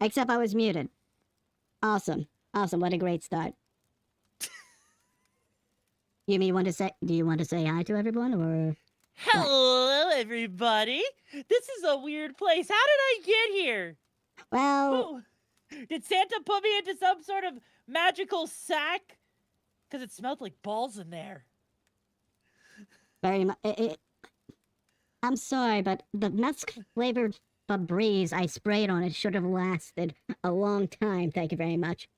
Except I was muted. Awesome. Awesome. What a great start. Yumi, do you want to say hi to everyone, or? Hello, everybody. This is a weird place. How did I get here? Well... Did Santa put me into some sort of magical sack? Because it smelled like balls in there. Very much. I'm sorry, but the musk-flavored Febreze I sprayed on it should have lasted a long time. Thank you very much.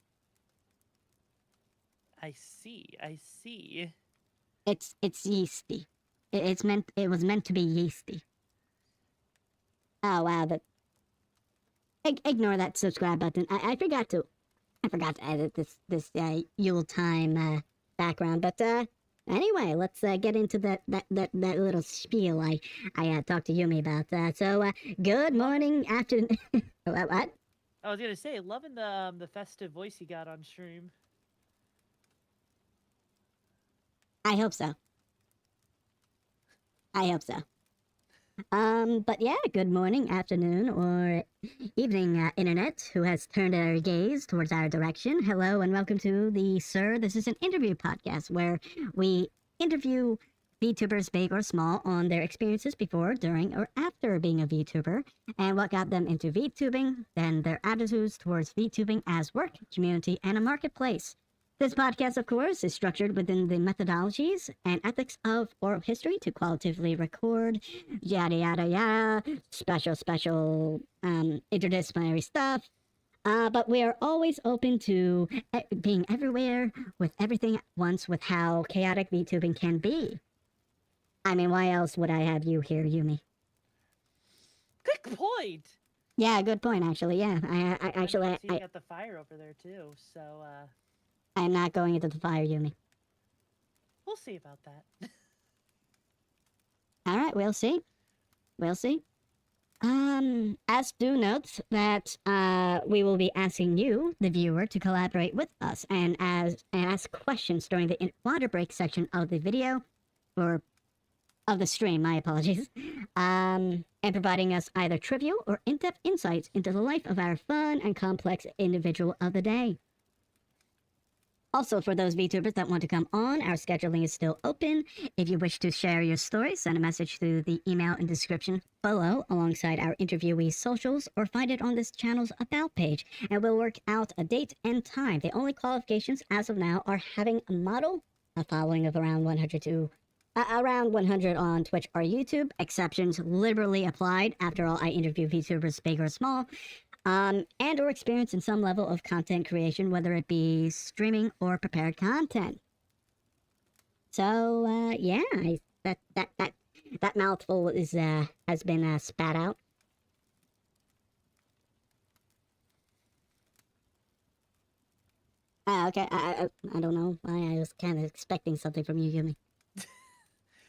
I see. I see. It's yeasty. It was meant to be yeasty. Oh wow, ignore that subscribe button. I forgot to edit this Yule time background, but anyway, let's get into that little spiel I talked to Yumi about. So good morning, afternoon. What? I was gonna say, loving the festive voice you got on stream. I hope so. I hope so. But yeah, good morning, afternoon, or evening, internet, who has turned their gaze towards our direction. Hello and welcome to the Sir. This is an interview podcast where we interview VTubers, big or small, on their experiences before, during, or after being a VTuber, and what got them into VTubing, then their attitudes towards VTubing as work, community, and a marketplace. This podcast, of course, is structured within the methodologies and ethics of oral history to qualitatively record, yada yada yada, special interdisciplinary stuff. But we are always open to being everywhere with everything at once with how chaotic VTubing can be. I mean, why else would I have you here, Yumi? Good point. Yeah, good point, actually. Yeah, I you got the fire over there too, so I am not going into the fire, Yumi. We'll see about that. All right, we'll see. We'll see. As do note that we will be asking you, the viewer, to collaborate with us and ask questions during the water break section of the video, or of the stream, my apologies, and providing us either trivial or in-depth insights into the life of our fun and complex individual of the day. Also, for those VTubers that want to come on, our scheduling is still open. If you wish to share your story, send a message through the email in description below alongside our interviewee's socials, or find it on this channel's About page, and we'll work out a date and time. The only qualifications as of now are having a model, a following of around 100 on Twitch or YouTube. Exceptions liberally applied. After all, I interview VTubers big or small. And or experience in some level of content creation, whether it be streaming or prepared content. So, yeah, that mouthful is has been spat out. Okay, I don't know. I was kind of expecting something from you, Yumi.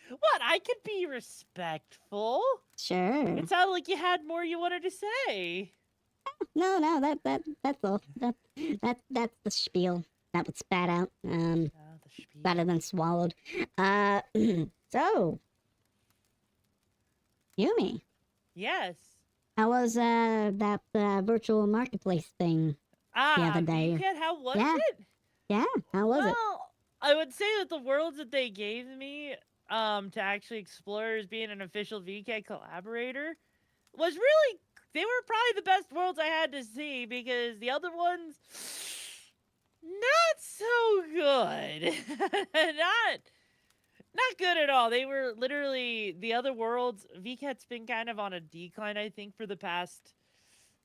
What? I could be respectful. Sure. It sounded like you had more you wanted to say. No, that's all. That's the spiel that was spat out. The spiel. Better than swallowed. So, Yumi. Yes. How was that virtual marketplace thing the other day? How was it? Yeah, how was it? Well, I would say that the worlds that they gave me to actually explore as being an official VK collaborator was really, they were probably the best worlds I had to see, because the other ones, not so good. Not good at all. They were literally, the other worlds, VCAT's been kind of on a decline, I think, for the past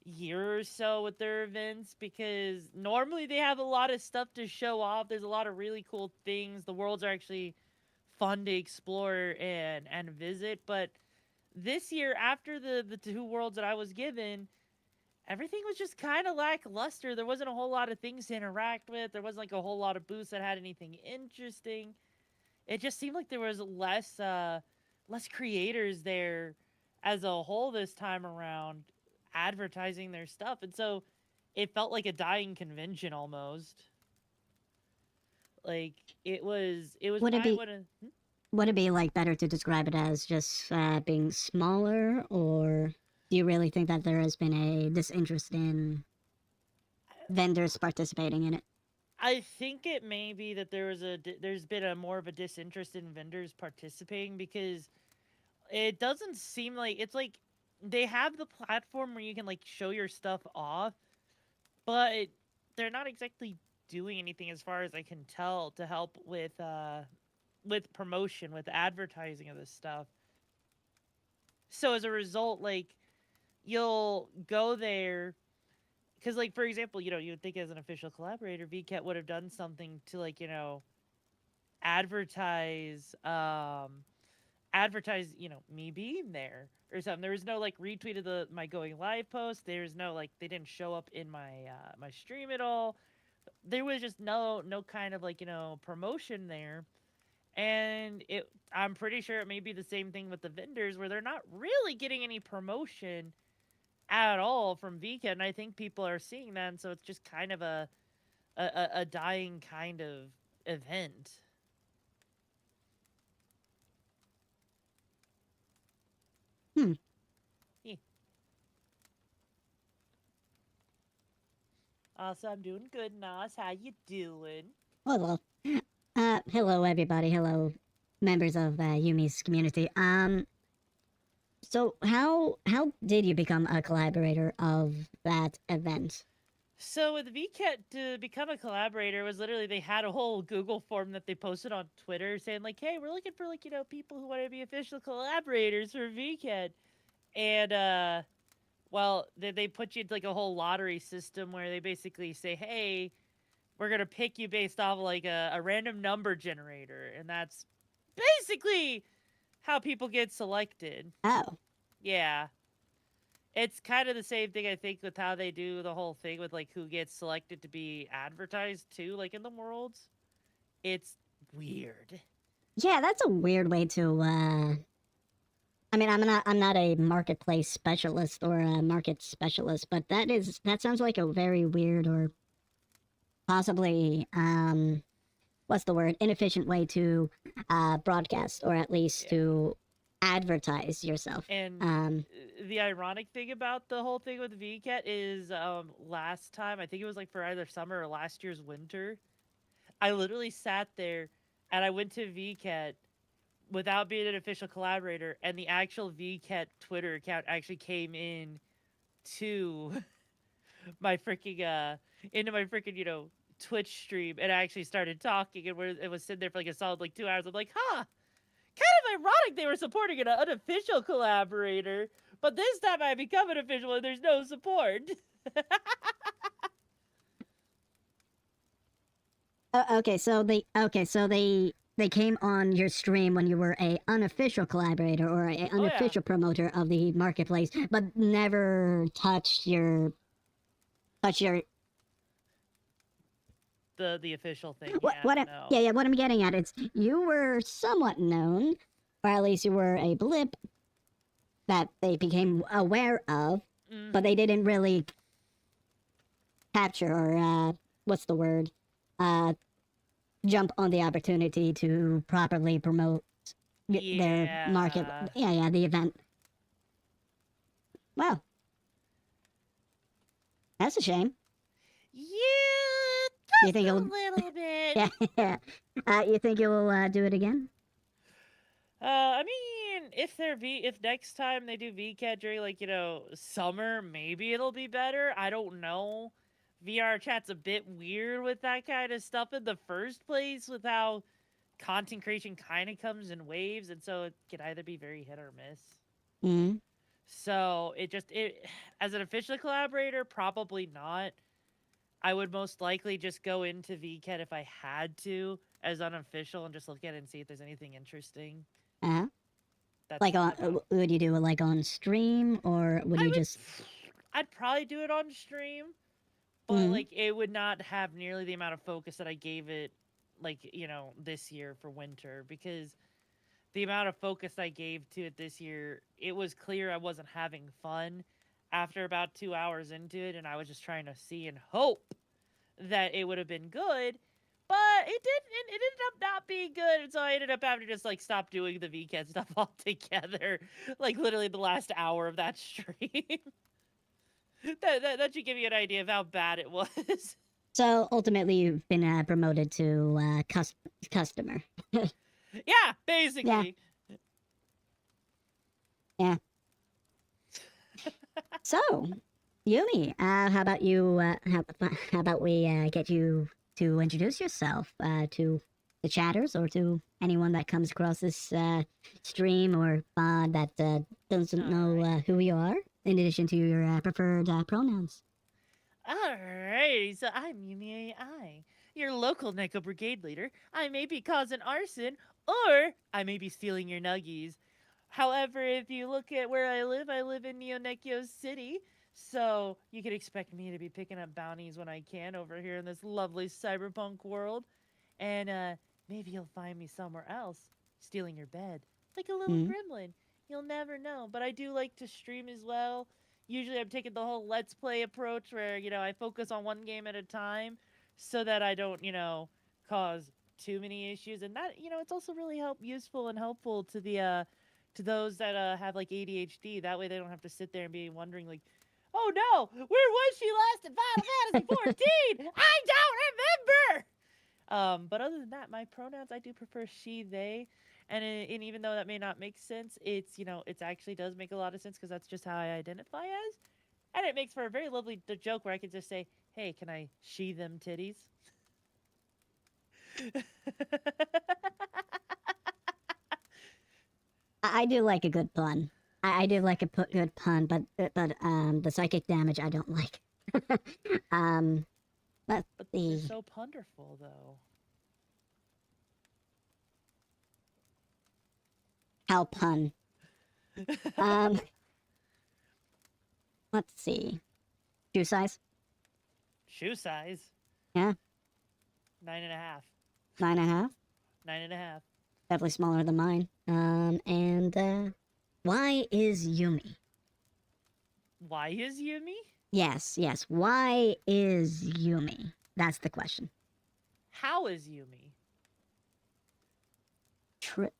year or so with their events, because normally they have a lot of stuff to show off. There's a lot of really cool things. The worlds are actually fun to explore and visit, but this year, after the two worlds that I was given, everything was just kind of lackluster. There wasn't a whole lot of things to interact with. There wasn't like a whole lot of booths that had anything interesting. It just seemed like there was less creators there as a whole this time around advertising their stuff, and so it felt like a dying convention almost. Like it was. Would it be like better to describe it as just being smaller, or do you really think that there has been a disinterest in vendors participating in it? I think it may be that there's been a more of a disinterest in vendors participating, because it doesn't seem like, it's like they have the platform where you can like show your stuff off, but they're not exactly doing anything, as far as I can tell, to help with promotion, with advertising of this stuff. So as a result, like, you'll go there because like for example, you would think as an official collaborator, VCat would have done something to like advertise advertise me being there or something. There was no like retweet of the my going live post. There was no like they didn't show up in my stream at all. There was just no kind of like promotion there. And I'm pretty sure it may be the same thing with the vendors where they're not really getting any promotion at all from VCat, and I think people are seeing that, and so it's just kind of a dying kind of event. Hmm. Yeah. Also, I'm doing good, Nas. How you doing? Hello. Hello everybody. Hello, members of Yumi's community. So how did you become a collaborator of that event? So with VCat to become a collaborator was literally they had a whole Google form that they posted on Twitter saying like, "Hey, we're looking for like people who want to be official collaborators for VCat," and well, they put you into like a whole lottery system where they basically say, "Hey, we're gonna pick you based off like a random number generator," and that's basically how people get selected. Oh. Yeah. It's kind of the same thing, I think, with how they do the whole thing with like who gets selected to be advertised too, like in the worlds. It's weird. Yeah, that's a weird way to I mean, I'm not a marketplace specialist or a market specialist, but that sounds like a very weird or possibly what's the word, inefficient way to broadcast or at least to advertise yourself. And the ironic thing about the whole thing with VCat is last time, I think it was like for either summer or last year's winter, I literally sat there and I went to VCat without being an official collaborator, and the actual VCat Twitter account actually came in to my freaking into my freaking Twitch stream, and I actually started talking, and it was sitting there for like a solid like 2 hours. I'm like, huh, kind of ironic they were supporting an unofficial collaborator, but this time I become an official and there's no support. So they came on your stream when you were a unofficial collaborator or a unofficial promoter of the marketplace, but never touched your the official thing. What I'm getting at is you were somewhat known, or at least you were a blip that they became aware of, but they didn't really capture or what's the word? Jump on the opportunity to properly promote their market. Yeah, the event. Well, that's a shame. Yeah, you think a little bit. Yeah. You think you'll do it again? I mean, if next time they do VCat during like summer, maybe it'll be better. I don't know. VR chat's a bit weird with that kind of stuff in the first place, with how content creation kind of comes in waves, and so it can either be very hit or miss. Mm-hmm. So it as an official collaborator, probably not. I would most likely just go into VCat if I had to as unofficial and just look at it and see if there's anything interesting. Uh-huh. Like would you do it like on stream, or would you just? I'd probably do it on stream, but like it would not have nearly the amount of focus that I gave it, like this year for winter, because the amount of focus I gave to it this year, it was clear I wasn't having fun after about 2 hours into it, and I was just trying to see and hope that it would have been good. But it ended up not being good, and so I ended up having to just like stop doing the VCat stuff altogether. Like literally the last hour of that stream. that should give you an idea of how bad it was. So ultimately, you've been promoted to customer. Yeah, basically. Yeah. So, Yumi, how about you? How about we get you to introduce yourself to the chatters or to anyone that comes across this stream or pod that doesn't know who you are, in addition to your preferred pronouns. Alrighty, so I'm Yumi AI, your local Neko Brigade leader. I may be causing arson, or I may be stealing your nuggies. However, if you look at where I live in Neo City, so you can expect me to be picking up bounties when I can over here in this lovely cyberpunk world. And maybe you'll find me somewhere else, stealing your bed, like a little Mm. gremlin. You'll never know, but I do like to stream as well. Usually I'm taking the whole let's play approach where, I focus on one game at a time so that I don't, cause too many issues. And that, it's also really useful and helpful to the to those that have like ADHD. That way they don't have to sit there and be wondering like, "Oh no, where was she last in Final Fantasy 14? I don't remember." But other than that, my pronouns I do prefer she, they, and even though that may not make sense, it's actually does make a lot of sense because that's just how I identify as, and it makes for a very lovely joke where I can just say, "Hey, can I she them titties?" I do like a good pun. I do like a good pun, but the psychic damage I don't like. Let's But see. they're so wonderful, though. How pun. Let's see. Shoe size? Shoe size. Yeah. 9.5. 9.5. 9.5. Definitely smaller than mine. Why is Yumi? Why is Yumi? Yes. Why is Yumi? That's the question. How is Yumi?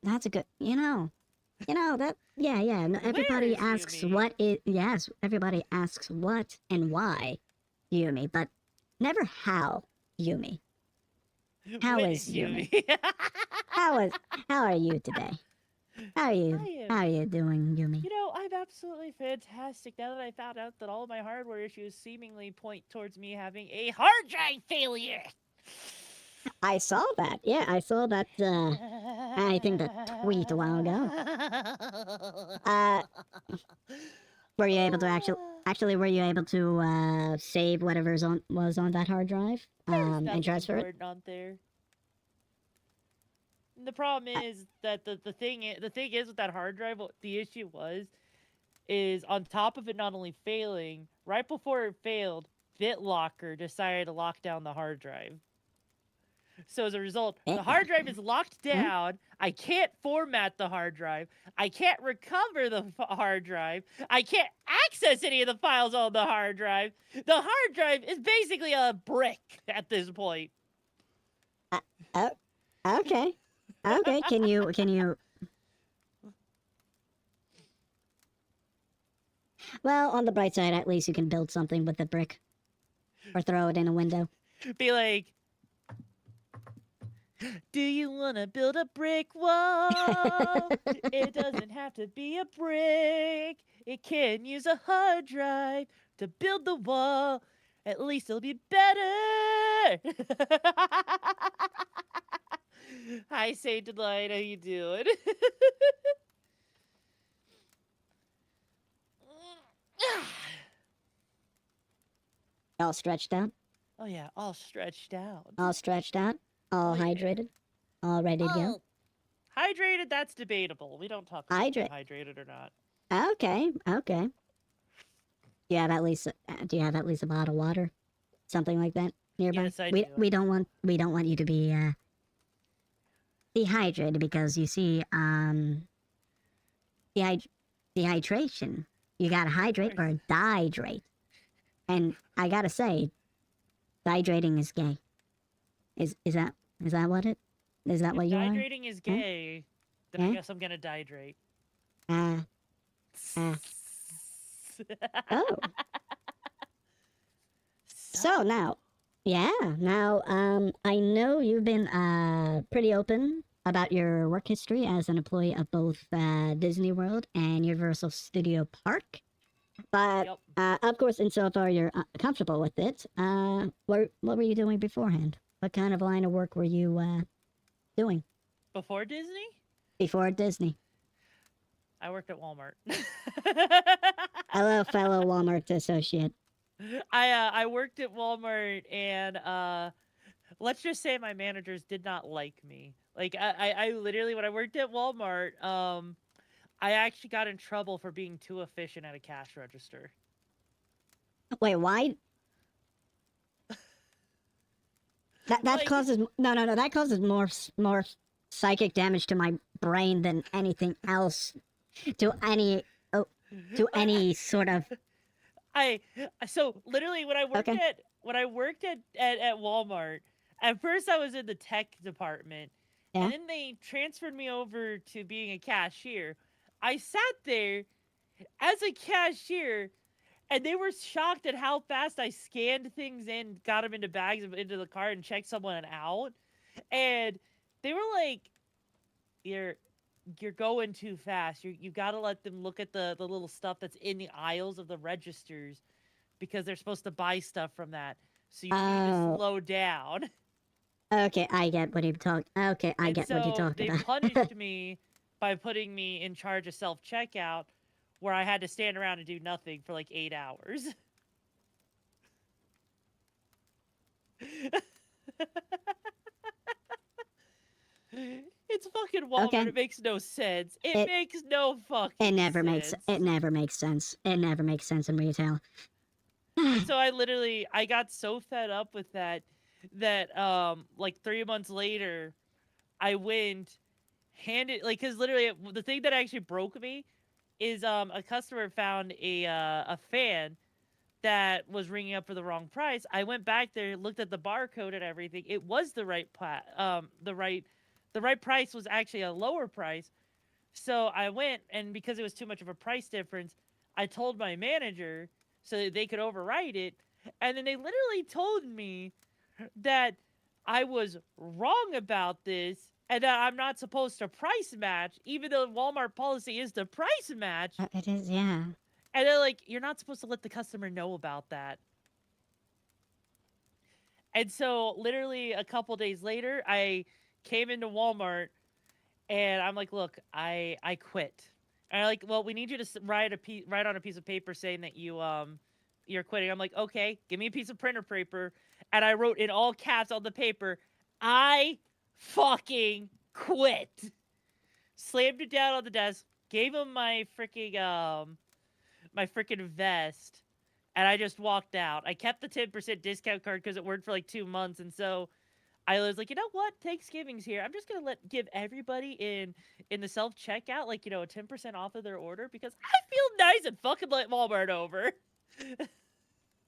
That's a good. That. Yeah. No, everybody Where is asks Yumi? what it. Yes, everybody asks what and why Yumi, but never how Yumi. How When is Yumi? Yumi? How are you today? How are you doing, Yumi? I'm absolutely fantastic now that I found out that all of my hardware issues seemingly point towards me having a hard drive failure. I saw that. Yeah, I saw that. I think that tweet a while ago. Were you able to were you able to save whatever was on that hard drive and transfer it? On there. And the problem is that the thing is with that hard drive, what the issue is on top of it not only failing, right before it failed, BitLocker decided to lock down the hard drive. So as a result, the hard drive is locked down. I can't format the hard drive. I can't recover the hard drive. I can't access any of the files on the hard drive. The hard drive is basically a brick at this point. Okay. Can you? Well, on the bright side, at least you can build something with the brick, or throw it in a window. Be like, do you want to build a brick wall? It doesn't have to be a brick. It can use a hard drive to build the wall. At least it'll be better. Hi, Saint Delight. How you doing? All stretched out. Oh yeah, all stretched out. All stretched out. All hydrated. All ready to go. Hydrated, that's debatable. We don't talk about hydrated or not. Okay. Do you have at least a bottle of water, something like that nearby? Yes, I do. We don't want you to be dehydrated because you see dehydration. You gotta hydrate or dehydrate, and I gotta say, dehydrating is gay. Is that what it? Is that what you are? Dehydrating is gay. Then I guess I'm gonna dehydrate. Oh. So now, I know you've been pretty open about your work history as an employee of both Disney World and Universal Studio Park. But of course, insofar you're comfortable with it, what were you doing beforehand? What kind of line of work were you doing? Before Disney? Before Disney. I worked at Walmart. Hello, fellow Walmart associate. I worked at Walmart, and let's just say my managers did not like me. Like I literally, when I worked at Walmart, I actually got in trouble for being too efficient at a cash register. Wait, why? That Like, causes no. That causes more psychic damage to my brain than anything else. To any oh, to any sort of I so literally when I worked okay. at Walmart, at first I was in the tech department, Yeah. and then they transferred me over to being a cashier. I sat there as a cashier, and they were shocked at how fast I scanned things in, got them into bags into the cart, and checked someone out. And they were like, "You're going too fast. You got to let them look at the little stuff that's in the aisles of the registers, because they're supposed to buy stuff from that. So you need to Oh, slow down." okay. I get what you talk. Okay, I And get what you so talk they about. punished me by putting me in charge of self checkout, where I had to stand around and do nothing for like 8 hours. It's fucking Walmart. Okay. It makes no sense. It It makes no it fucking never makes sense. it never makes sense. It never makes sense in retail. And so I got so fed up with that like 3 months later I went handed like because literally the thing that actually broke me is a customer found a fan that was ringing up for the wrong price. I went back there, looked at the barcode and everything. It was the right the right price was actually a lower price. So I went, and because it was too much of a price difference, I told my manager so that they could override it. And then they literally told me that I was wrong about this and that I'm not supposed to price match, even though Walmart policy is to price match. It is, yeah. And they're like, you're not supposed to let the customer know about that. And so, literally, a couple days later, I came into Walmart and I'm like, look, I quit. And I'm like, well, we need you to write on a piece of paper saying that you're quitting. I'm like, okay, give me a piece of printer paper, and I wrote in all caps on the paper, I fucking quit. Slammed it down on the desk, gave him my freaking vest, and I just walked out. I kept the 10% discount card because it worked for like 2 months, and so I was like, you know what? Thanksgiving's here. I'm just gonna give everybody in the self checkout like a 10% off of their order because I feel nice and fucking let Walmart over.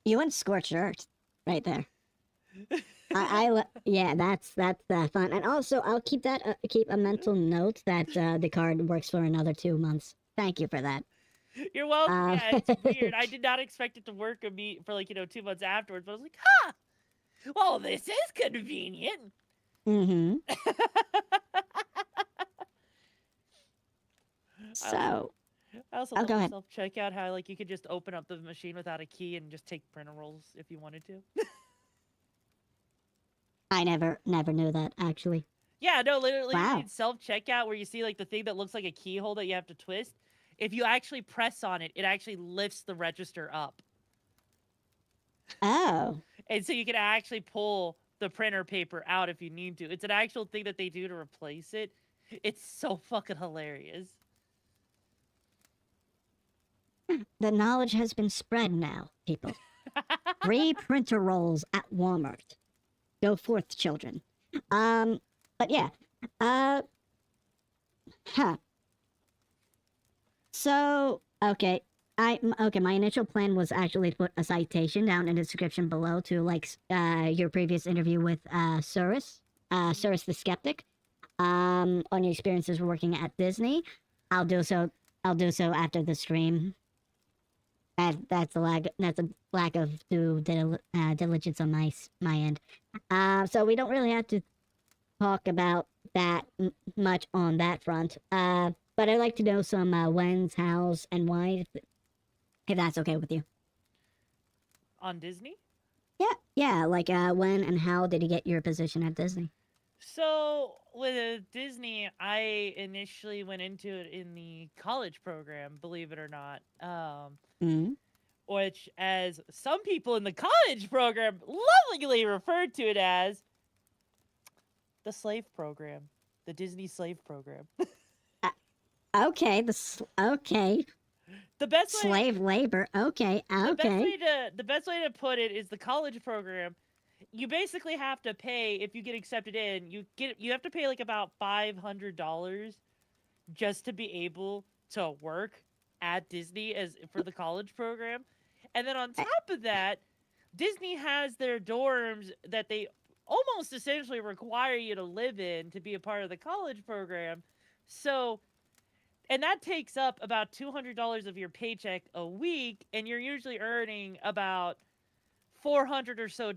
You went scorched earth right there. Yeah, that's fun. And also, I'll keep keep a mental note that the card works for another 2 months. Thank you for that. You're welcome. Uh, Yeah, it's weird. I did not expect it to work for like 2 months afterwards, but I was like, huh. Well, this is convenient. mm-hmm. I also, So, I also oh, love go the ahead. self checkout. How like you could just open up the machine without a key and just take printer rolls if you wanted to. I never knew that actually. Yeah, no, literally Wow. in self checkout where you see like the thing that looks like a keyhole that you have to twist. If you actually press on it, it actually lifts the register up. Oh, And so you can actually pull the printer paper out if you need to. It's an actual thing that they do to replace it. It's so fucking hilarious. the knowledge has been spread now, people. Free printer rolls at Walmart. Go forth, children. But yeah. Uh, huh. So, okay. Okay, my initial plan was actually to put a citation down in the description below to like your previous interview with Suris the Skeptic, on your experiences working at Disney. I'll do so. I'll do so after the stream. That's a lack of diligence on my end. So we don't really have to talk about that much on that front. But I'd like to know some when's, how's, and why, if that's okay with you. On Disney? Yeah, like when and how did you get your position at Disney? So with Disney, I initially went into it in the college program, believe it or not. Mm-hmm. which, as some people in the college program lovingly referred to it as, the slave program, the Disney slave program. Okay, okay. The best Slave labor. Okay, okay. the best way to put it is the college program. You basically have to pay if you get accepted in. You have to pay like about $500 just to be able to work at Disney as for the college program. And then on top of that, Disney has their dorms that they almost essentially require you to live in to be a part of the college program. So, and that takes up about $200 of your paycheck a week, and you're usually earning about $400 or so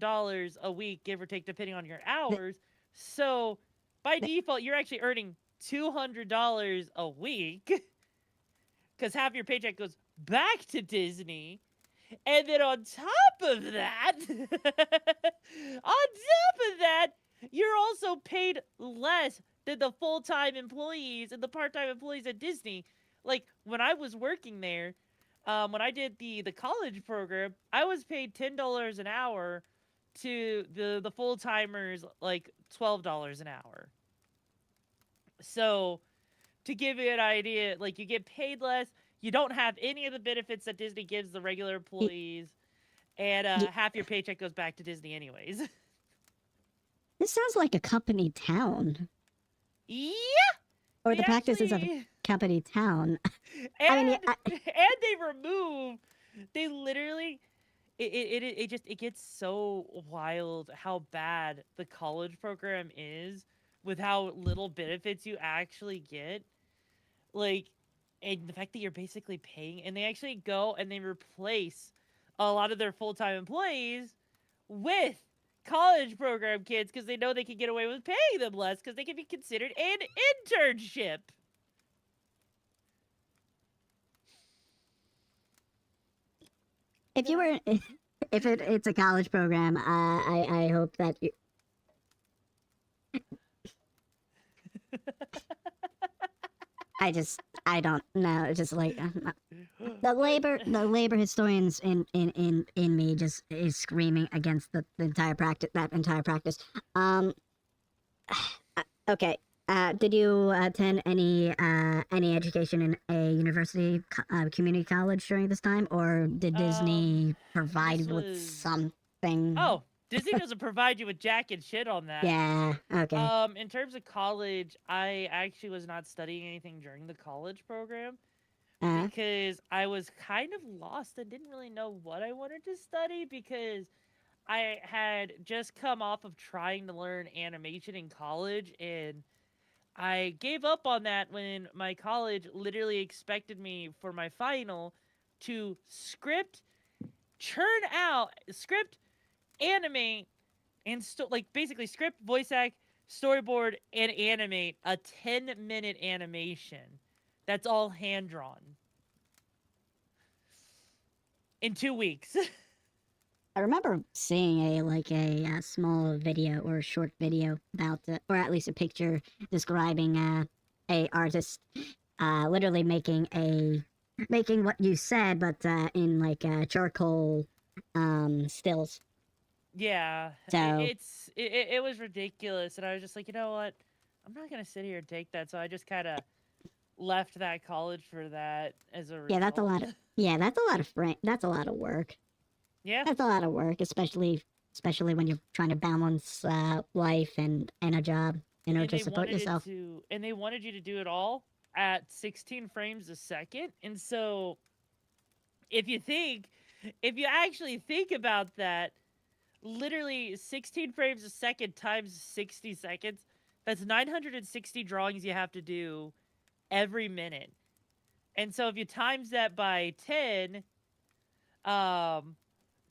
a week, give or take, depending on your hours. So, by default, you're actually earning $200 a week because half your paycheck goes back to Disney. And then on top of that, you're also paid less than the full-time employees and the part-time employees at Disney. Like, when I was working there, when I did the college program, I was paid $10 an hour to the full-timers, like $12 an hour. So, to give you an idea, like, you get paid less, you don't have any of the benefits that Disney gives the regular employees, and half your paycheck goes back to Disney anyways. This sounds like a company town. Yeah! Or the practices of a company town. And, and they literally, it gets so wild how bad the college program is with how little benefits you actually get. Like, and the fact that you're basically paying, and they actually go and they replace a lot of their full-time employees with college program kids because they know they can get away with paying them less because they can be considered an internship. If you were, if it's a college program, I hope that you. I don't know. It's just like the labor historians in me just is screaming against the entire practice, that entire practice. Okay. Did you attend any education in a university, community college during this time, or did Disney provide you with something? Oh, Disney doesn't provide you with jack and shit on that. Yeah. Okay. In terms of college, I actually was not studying anything during the college program because I was kind of lost and didn't really know what I wanted to study because I had just come off of trying to learn animation in college and I gave up on that when my college literally expected me for my final to script, animate, and basically script, voice act, storyboard, and animate a 10-minute animation. That's all hand drawn. In 2 weeks. I remember seeing a small video or a short video about or at least a picture describing a artist literally making what you said, but in like charcoal stills. Yeah, so it was ridiculous, and I was just like, you know what, I'm not gonna sit here and take that. So I just kind of left that college for that as a result. Yeah, that's a lot of that's a lot of work. Yeah, that's a lot of work, especially when you're trying to balance life and a job in order to support yourself. And they wanted you to do it all at 16 frames a second, and so if you actually think about that, literally 16 frames a second times 60 seconds, that's 960 drawings you have to do every minute. And so if you times that by 10,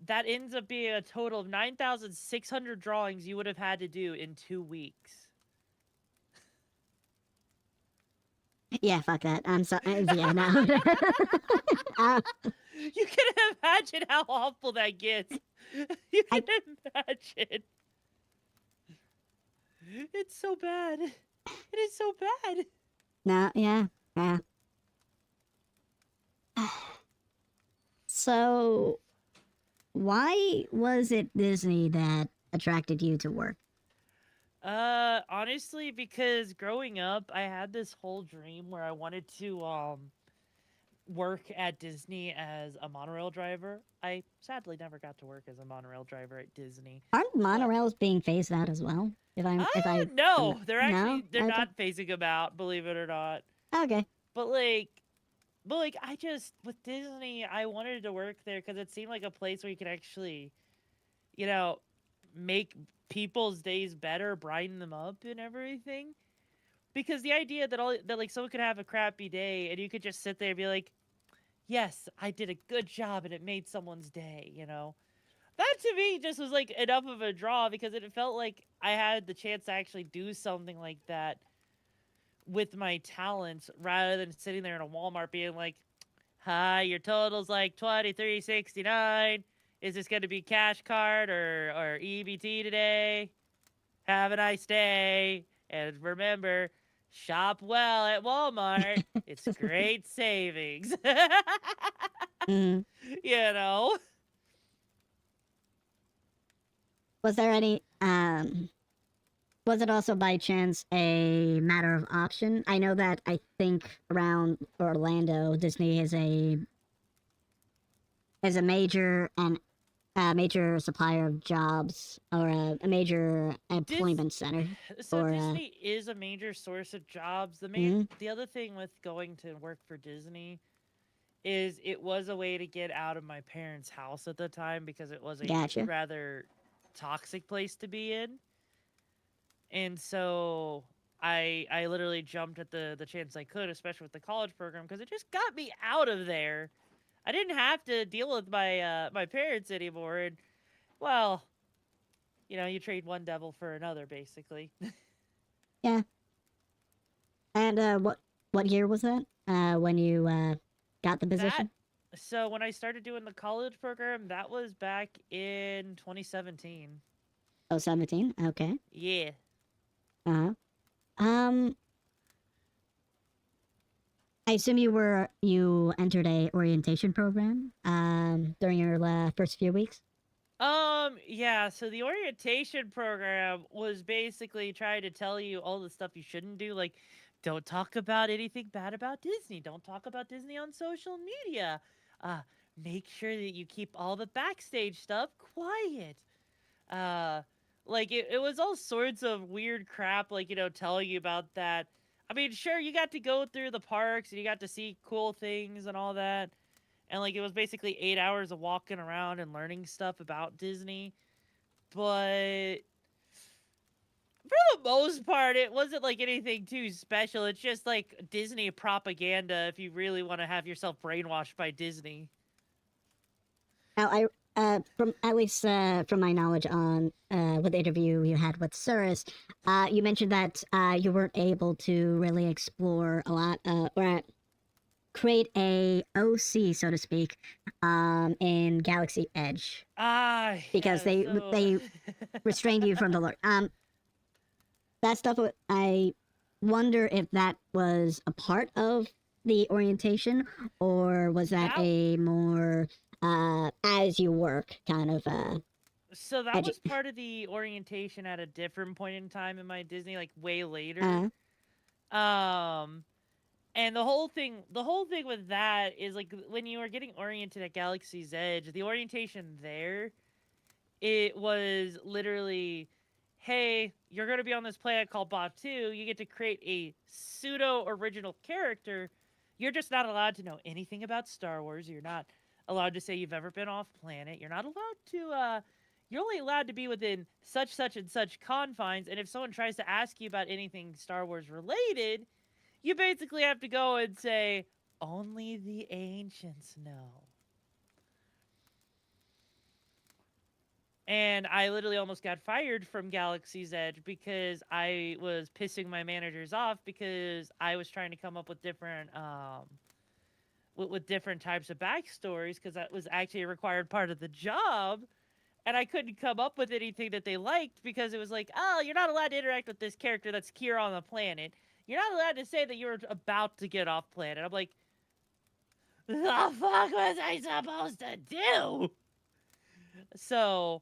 that ends up being a total of 9,600 drawings you would have had to do in 2 weeks. Yeah, fuck that. I'm sorry. Yeah, no. You can imagine how awful that gets. You can imagine. It's so bad. It is so bad. No, yeah. So, why was it Disney that attracted you to work? Honestly, because growing up, I had this whole dream where I wanted to work at Disney as a monorail driver. I sadly never got to work as a monorail driver at Disney. Aren't But monorails being phased out as well? I'm no, not, they're no, actually they're okay, not phasing them out, believe it or not. okay, But like but I just with Disney, I wanted to work there cuz it seemed like a place where you could actually, you know, make people's days better, brighten them up and everything. Because the idea that all that like someone could have a crappy day and you could just sit there and be like, "Yes, I did a good job and it made someone's day," you know. That to me just was like enough of a draw because it felt like I had the chance to actually do something like that with my talents rather than sitting there in a Walmart being like, "Hi, your total's like 23.69. Is this going to be cash card or EBT today? Have a nice day. And remember, shop well at Walmart. It's great savings." hmm. you know? Was there any was it also by chance a matter of option? I know that I think around Orlando, Disney is a major and a major supplier of jobs or a major Dis- employment center so for Disney is a major source of jobs. mhm, The other thing with going to work for Disney is it was a way to get out of my parents' house at the time because it was a gotcha. rather toxic place to be in. And so I literally jumped at the chance I could, especially with the college program, because it just got me out of there. I didn't have to deal with my parents anymore. And well, you trade one devil for another, basically. Yeah. And what year was that? When you got the that position? so when I started doing the college program, that was back in 2017. Oh, 17. Okay. Yeah. Uh-huh. Um, I assume you entered a orientation program during your first few weeks. Yeah, so the orientation program was basically trying to tell you all the stuff you shouldn't do, like don't talk about anything bad about Disney, don't talk about Disney on social media. Uh Make sure that you keep all the backstage stuff quiet. Uh like it was all sorts of weird crap like, telling you about that. I mean, sure, you got to go through the parks and you got to see cool things and all that, and like it was basically 8 hours of walking around and learning stuff about Disney. But for the most part, it wasn't like anything too special. It's just like Disney propaganda if you really want to have yourself brainwashed by Disney. Now, from at least from my knowledge on what the interview you had with Suris, you mentioned that you weren't able to really explore a lot or create a OC, so to speak, in Galaxy Edge Ah, because yeah, so. they restrained you from the lore. That stuff. I wonder if that was a part of the orientation, or was that that a more as you work kind of so that edu- was part of the orientation at a different point in time in my Disney, like way later. uh Um And the whole thing with that is like when you were getting oriented at Galaxy's Edge, the orientation there, it was literally, hey, you're going to be on this planet called Batu. You get to create a pseudo original character. You're just not allowed to know anything about Star Wars. You're not allowed to say you've ever been off planet. You're not allowed to. You're only allowed to be within such and such confines. And if someone tries to ask you about anything Star Wars related, you basically have to go and say, only the ancients know. And I literally almost got fired from Galaxy's Edge because I was pissing my managers off because I was trying to come up with different with different types of backstories because that was actually a required part of the job. And I couldn't come up with anything that they liked because it was like, oh, you're not allowed to interact with this character that's here on the planet. You're not allowed to say that you're about to get off planet. I'm like, The fuck was I supposed to do? So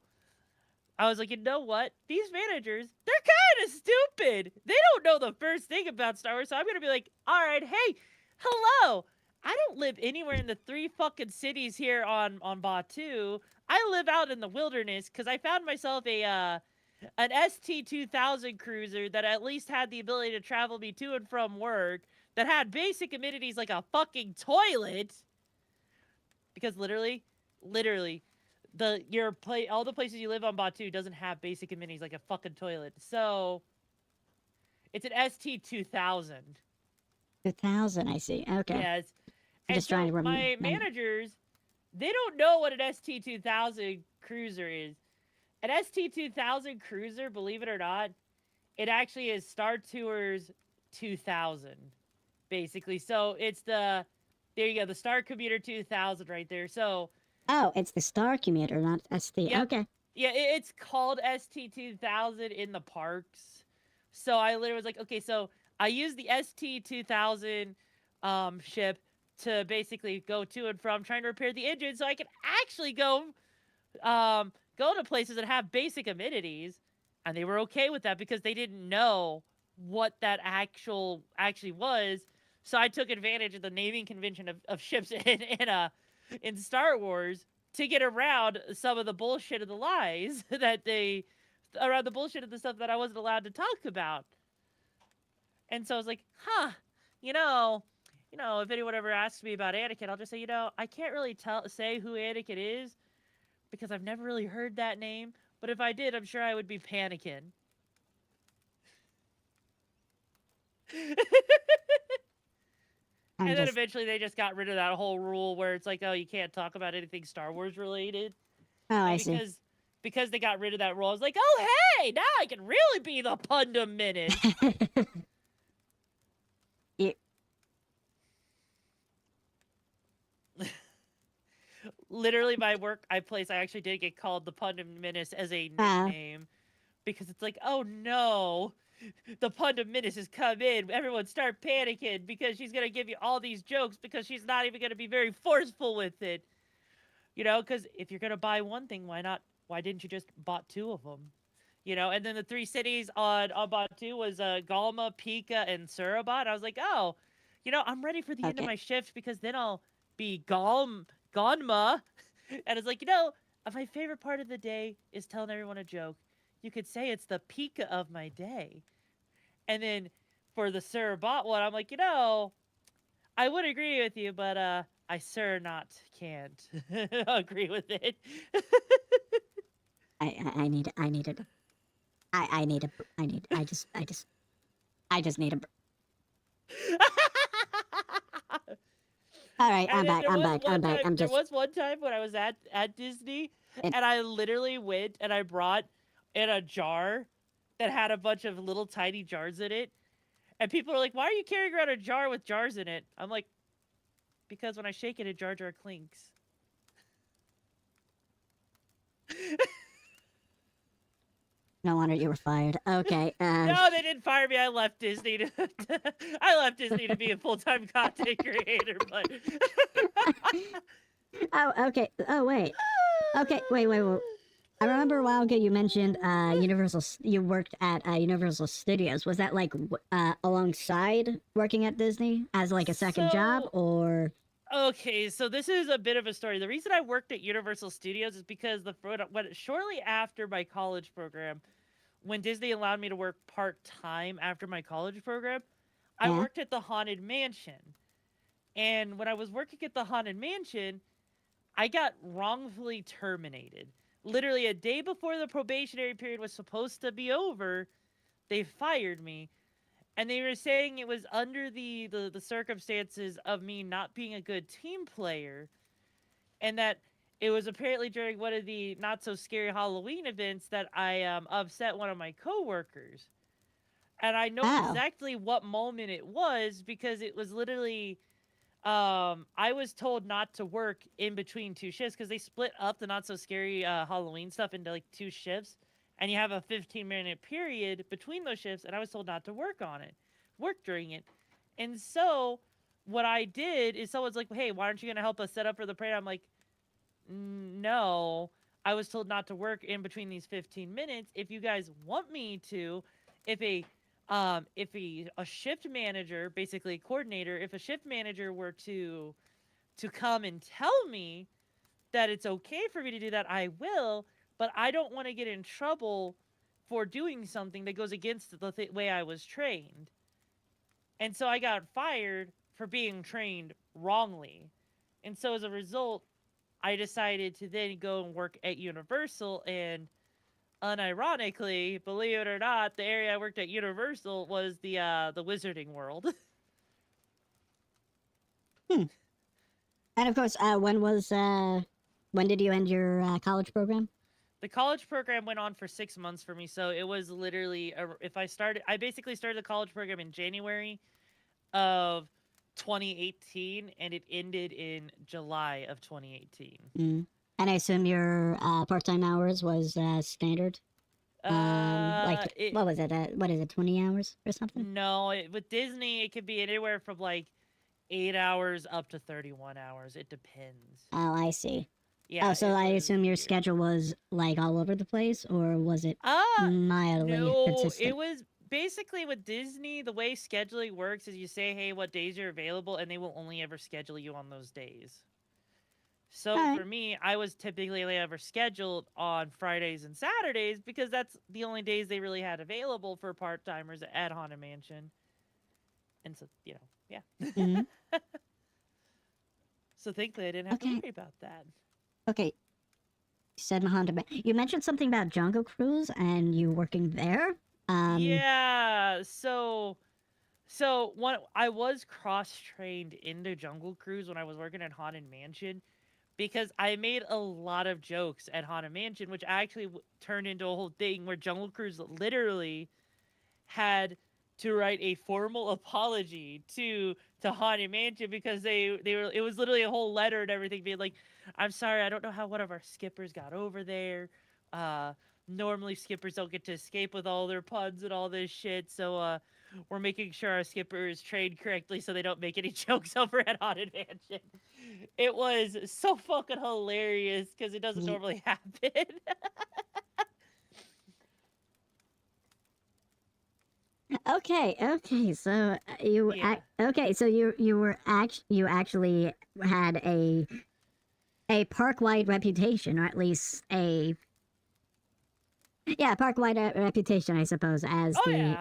I was like, you know what? These managers, they're kind of stupid. They don't know the first thing about Star Wars. So I'm going to be like, all right, hey, hello. I don't live anywhere in the 3 fucking cities here on Batu. I live out in the wilderness because I found myself an ST-2000 cruiser that at least had the ability to travel me to and from work, that had basic amenities like a fucking toilet. Because literally, all the places you live on Batu doesn't have basic amenities like a fucking toilet. So it's an ST-2000. 2000, I see. Okay. Yes. I'm And just trying so to my remember. managers, they don't know what an ST-2000 cruiser is. An ST-2000 cruiser, believe it or not, it actually is Star Tours 2000, basically. So it's there you go, the Star Commuter 2000 right there. So, Oh, it's the Star Commuter, not ST. yep. Okay. Yeah, it's called ST-2000 in the parks. So I literally was like, okay, so I use the ST-2000 ship to basically go to and from trying to repair the engine so I can actually go to places that have basic amenities, and they were okay with that because they didn't know what that actually was. So I took advantage of the naming convention of ships in Star Wars to get around some of the bullshit of the lies around the bullshit of the stuff that I wasn't allowed to talk about. And so I was like, huh, you know, if anyone ever asks me about Anakin, I'll just say, I can't really say who Anakin is because I've never really heard that name. But if I did, I'm sure I would be panicking. And then eventually they just got rid of that whole rule where it's like, oh, you can't talk about anything Star Wars related. Oh, I And see. because they got rid of that rule, I was like, oh, hey, now I can really be the Pundam Menace. You- Literally, my place, I actually did get called the Pundam Menace as a nickname because it's like, oh no, the Pundam Menace has come in. Everyone start panicking because she's going to give you all these jokes because she's not even going to be very forceful with it. Because if you're going to buy one thing, why didn't you just bought 2 of them? And then the 3 cities on Batu was Galma, Pika, and Surabat. I was like, oh, I'm ready for the end of my shift because then I'll be Gonma. And it's like, my favorite part of the day is telling everyone a joke. You could say it's the Pika of my day. And then for the Surabat one, I'm like, I would agree with you, but I can't agree with it. I just need a. All right, I'm back. There was one time when I was at Disney, and I literally went and I brought in a jar that had a bunch of little tiny jars in it. And people are like, why are you carrying around a jar with jars in it? I'm like, because when I shake it, Jar Jar clinks. No wonder you were fired. Okay. No, they didn't fire me. I left Disney to be a full-time content creator. But oh, okay. Oh, wait. Okay, wait. I remember a while ago you mentioned Universal. You worked at Universal Studios. Was that like alongside working at Disney as like a second job, or? Okay, so this is a bit of a story. The reason I worked at Universal Studios is because shortly after my college program, when Disney allowed me to work part-time after my college program, I worked at the Haunted Mansion. And when I was working at the Haunted Mansion, I got wrongfully terminated. Literally a day before the probationary period was supposed to be over, they fired me. And they were saying it was under the circumstances of me not being a good team player. And that it was apparently during one of the not so scary Halloween events that I upset one of my coworkers. And I know exactly what moment it was because it was literally I was told not to work in between 2 shifts because they split up the not so scary Halloween stuff into like 2 shifts. And you have a 15-minute period between those shifts, and I was told not to work during it. And so what I did is someone's like, hey, why aren't you going to help us set up for the parade? I'm like, no, I was told not to work in between these 15 minutes. If you guys want me to, if a shift manager, basically a coordinator, if a shift manager were to come and tell me that it's okay for me to do that, I will, but I don't want to get in trouble for doing something that goes against the way I was trained. And so I got fired for being trained wrongly. And so as a result, I decided to then go and work at Universal. And unironically, believe it or not, the area I worked at Universal was the Wizarding World. Hmm. And of course, when did you end your college program? The college program went on for 6 months for me, so it was literally I basically started the college program in January of 2018, and it ended in July of 2018. Mm. And I assume your part-time hours was standard. What was it? What is it? 20 hours or something? No, with Disney, it could be anywhere from like 8 hours up to 31 hours. It depends. Oh, I see. Yeah. Oh, so I assume your schedule was like all over the place, or was it mildly no, consistent? it was basically with Disney. The way scheduling works is you say, "Hey, what days you're available," and they will only ever schedule you on those days. So for me, I was typically only ever scheduled on Fridays and Saturdays because that's the only days they really had available for part timers at Haunted Mansion. And so, yeah. Mm-hmm. So thankfully, I didn't have to worry about that. Okay. You said Haunted. You mentioned something about Jungle Cruise and you working there. Yeah. So I was cross trained into Jungle Cruise when I was working at Haunted Mansion, because I made a lot of jokes at Haunted Mansion, which actually turned into a whole thing where Jungle Cruise literally had to write a formal apology to Haunted Mansion, because it was literally a whole letter and everything being like, I'm sorry, I don't know how one of our skippers got over there. Normally skippers don't get to escape with all their puns and all this shit, so we're making sure our skipper is trained correctly so they don't make any jokes over at Haunted Mansion. It was so fucking hilarious because it doesn't normally happen. Okay. So you you actually had a park-wide reputation, or at least a park-wide reputation, I suppose, as the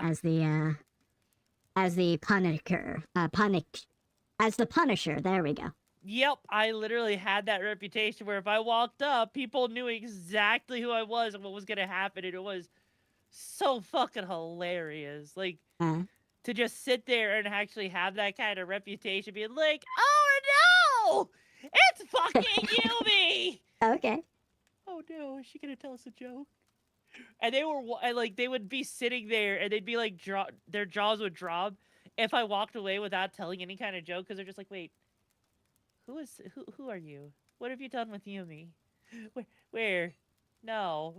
Punisher. As the Punisher. There we go. Yep, I literally had that reputation where if I walked up, people knew exactly who I was and what was gonna happen, and it was so fucking hilarious. Like, to just sit there and actually have that kind of reputation, being like, oh no, it's fucking Yumi. Okay. Oh no, is she gonna tell us a joke? And they would be sitting there and they'd be like, their jaws would drop if I walked away without telling any kind of joke, because they're just like, wait, who are you? What have you done with Yumi? Where? No.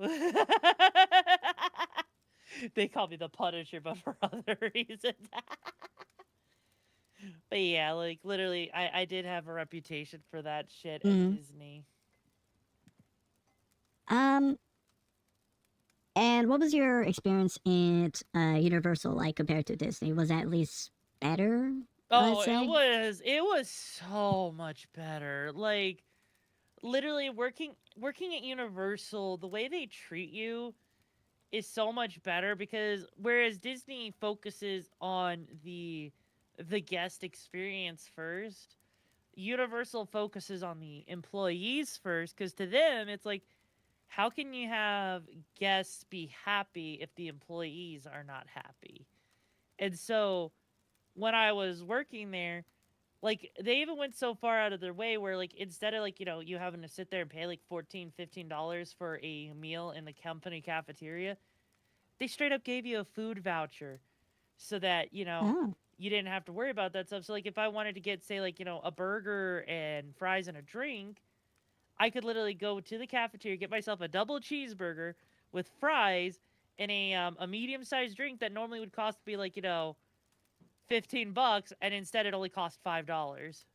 They call me the Punisher, but for other reasons. But yeah, like literally, I did have a reputation for that shit at Disney. And what was your experience at Universal like compared to Disney? Was that at least better? Oh, it was so much better. Like, literally working at Universal, the way they treat you is so much better, because whereas Disney focuses on the guest experience first, Universal focuses on the employees first, because to them it's like, how can you have guests be happy if the employees are not happy? And so when I was working there, like, they even went so far out of their way where, like, instead of, like, you having to sit there and pay like $14-15 for a meal in the company cafeteria, they straight up gave you a food voucher so that you didn't have to worry about that stuff. So, like, if I wanted to get, say, like, a burger and fries and a drink, I could literally go to the cafeteria, get myself a double cheeseburger with fries and a medium-sized drink that normally would cost me, like, $15, and instead it only cost $5.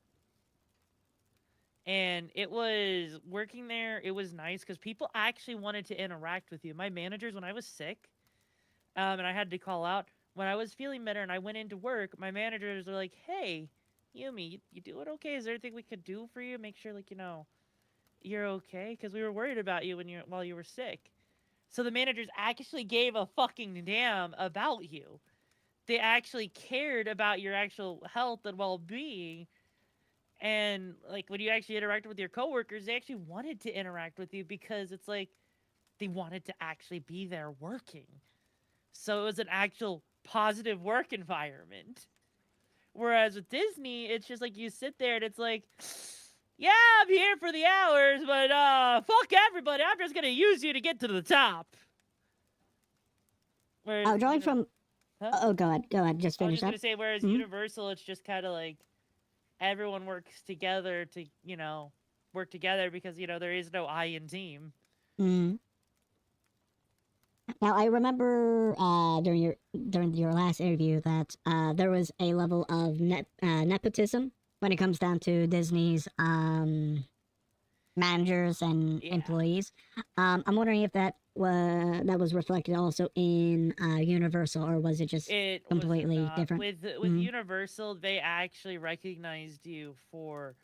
And it was working there. It was nice because people actually wanted to interact with you. My managers, when I was sick, and I had to call out, when I was feeling better and I went into work, my managers were like, "Hey, Yumi, you doing okay? Is there anything we could do for you? Make sure, like, you're okay, because we were worried about you while you were sick." So the managers actually gave a fucking damn about you. They actually cared about your actual health and well-being. And like when you actually interacted with your coworkers, they actually wanted to interact with you because it's like they wanted to actually be there working. So it was an actual positive work environment. Whereas with Disney, it's just like you sit there and it's like, yeah, I'm here for the hours, but fuck everybody. I'm just gonna use you to get to the top. Whereas, drawing from. huh? Oh, go ahead. Just I was finish just up. gonna say, whereas Universal, it's just kind of like everyone works together to, work together because, there is no I in team. Mm. Now I remember during your last interview that there was a level of nepotism when it comes down to Disney's managers and Yeah. employees. I'm wondering if that was reflected also in Universal, or was it just completely was not. different? With Universal, they actually recognized you for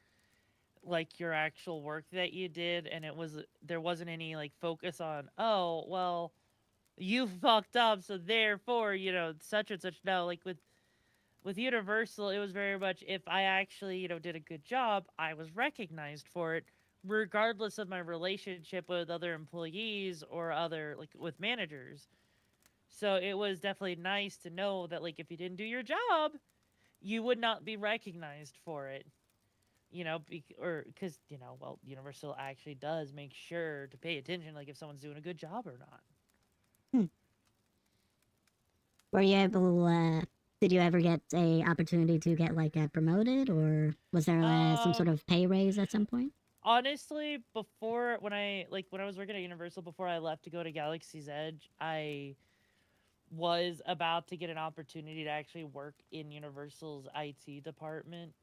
like your actual work that you did, and there wasn't any like focus on, oh well, you fucked up, so therefore, such and such. No, like with Universal, it was very much, if I actually, did a good job, I was recognized for it, regardless of my relationship with other employees or other, like, with managers. So it was definitely nice to know that, like, if you didn't do your job, you would not be recognized for it. Because, well, Universal actually does make sure to pay attention, like, if someone's doing a good job or not. Hmm. Were you able? Did you ever get a opportunity to get like promoted, or was there some sort of pay raise at some point? Honestly, before when I was working at Universal before I left to go to Galaxy's Edge, I was about to get an opportunity to actually work in Universal's IT department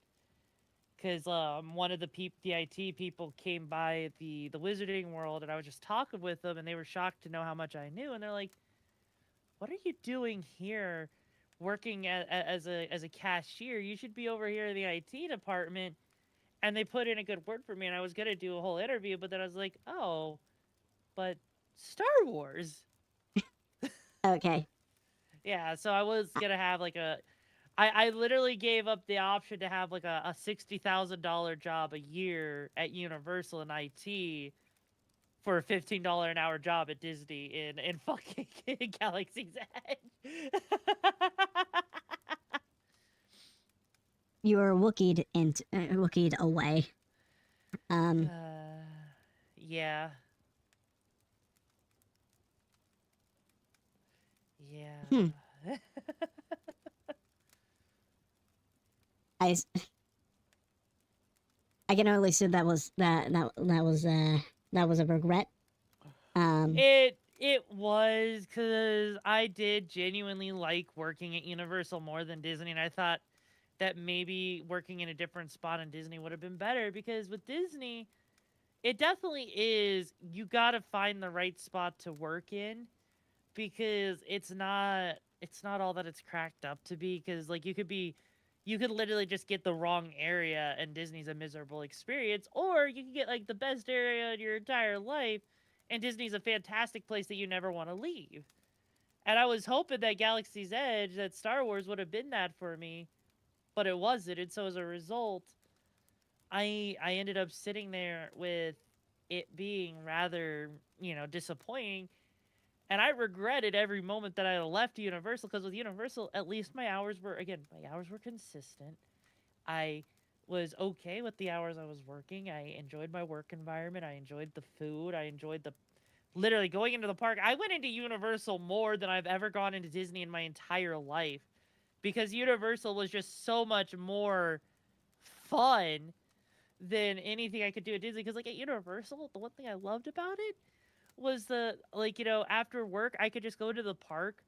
because one of the IT people came by the Wizarding World, and I was just talking with them, and they were shocked to know how much I knew, and they're like, "What are you doing here, working as a cashier? You should be over here in the IT department." And they put in a good word for me, and I was gonna do a whole interview, but then I was like, "Oh, but Star Wars." Okay. Yeah, so I was gonna have like I literally gave up the option to have like a $60,000 job a year at Universal in IT for a $15 an hour job at Disney in fucking Galaxy's Edge. You were Wookieed away. Yeah. Hmm. Yeah. I can only assume that was that was a regret. It was because I did genuinely like working at Universal more than Disney, and I thought that maybe working in a different spot in Disney would have been better, because with Disney, it definitely is, you got to find the right spot to work in, because it's not all that it's cracked up to be, because like you could literally just get the wrong area and Disney's a miserable experience, or you can get like the best area in your entire life and Disney's a fantastic place that you never want to leave. And I was hoping that Galaxy's Edge, that Star Wars would have been that for me, but it wasn't. And so as a result, I ended up sitting there with it being rather, disappointing. And I regretted every moment that I left Universal, because with Universal, at least my hours were consistent. I was okay with the hours I was working. I enjoyed my work environment. I enjoyed the food. I enjoyed the literally going into the park. I went into Universal more than I've ever gone into Disney in my entire life, because Universal was just so much more fun than anything I could do at Disney. Because like at Universal, the one thing I loved about it was after work I could just go to the park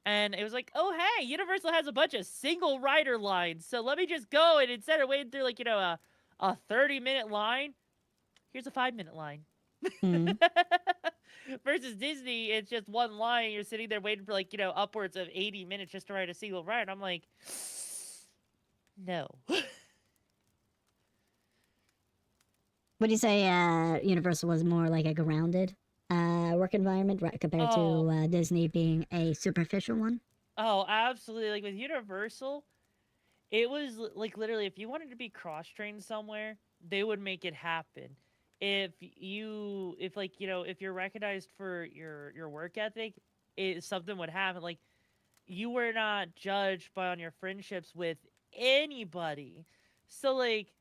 And it was like, oh, hey, Universal has a bunch of single rider lines. So let me just go. And instead of waiting through, like, a 30-minute line, here's a 5-minute line. Mm. Versus Disney, it's just one line. You're sitting there waiting for, like, upwards of 80 minutes just to ride a single ride. I'm like, no. Would you say Universal was more like a grounded work environment compared Oh, to Disney being a superficial one? oh, absolutely. Like with Universal, it was like literally if you wanted to be cross trained somewhere, they would make it happen. If like if you're recognized for your work ethic, something would happen. Like you were not judged by on your friendships with anybody. So like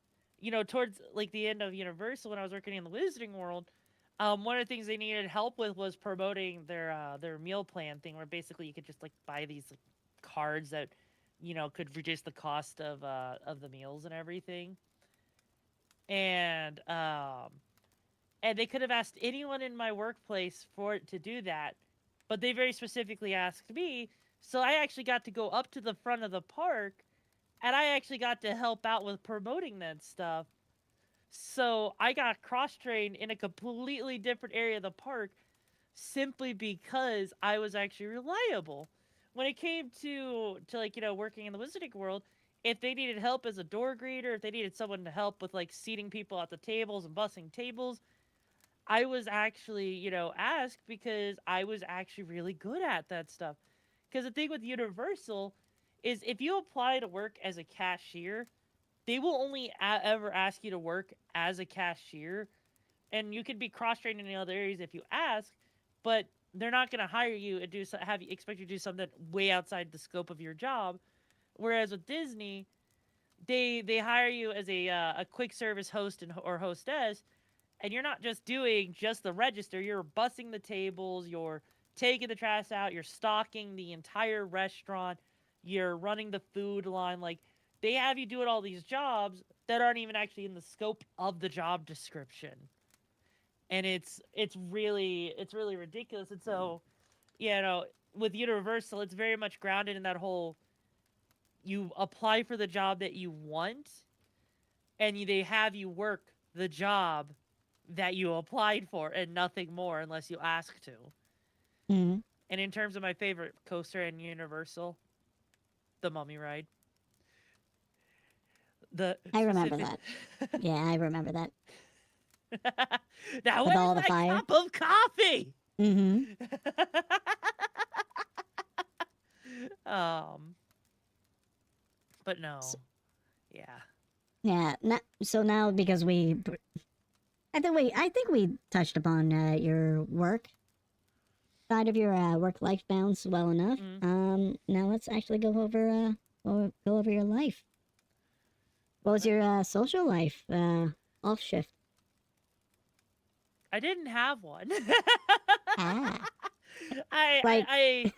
towards like the end of Universal when I was working in the Wizarding World, one of the things they needed help with was promoting their meal plan thing, where basically you could just like buy these like, cards that could reduce the cost of the meals and everything. And and they could have asked anyone in my workplace for it to do that, but they very specifically asked me. So I actually got to go up to the front of the park, and I actually got to help out with promoting that stuff. So I got cross trained in a completely different area of the park simply because I was actually reliable. When it came to like working in the Wizarding World, if they needed help as a door greeter, if they needed someone to help with like seating people at the tables and bussing tables, I was actually asked because I was actually really good at that stuff. Because the thing with Universal is if you apply to work as a cashier, they will only ever ask you to work as a cashier, and you can be cross-trained in the other areas if you ask, but they're not going to hire you and have you expect you to do something way outside the scope of your job. Whereas with Disney, they hire you as a quick service host or hostess, and you're not just doing just the register. You're bussing the tables, you're taking the trash out, you're stocking the entire restaurant, you're running the food line. Like they have you doing all these jobs that aren't even actually in the scope of the job description. And it's really ridiculous. And so, with Universal, it's very much grounded in that whole you apply for the job that you want, and they have you work the job that you applied for and nothing more unless you ask to. Mm. And in terms of my favorite coaster in Universal, the Mummy Ride. The I remember specific. that. Yeah, I remember that. Now With where's all the my fire. cup of coffee? Mm-hmm. um, but no, So, yeah. yeah. So now because I think we touched upon your work side of your work-life balance well enough. Now let's actually go over your life. What was your social life off shift? I didn't have one. Ah, I, like I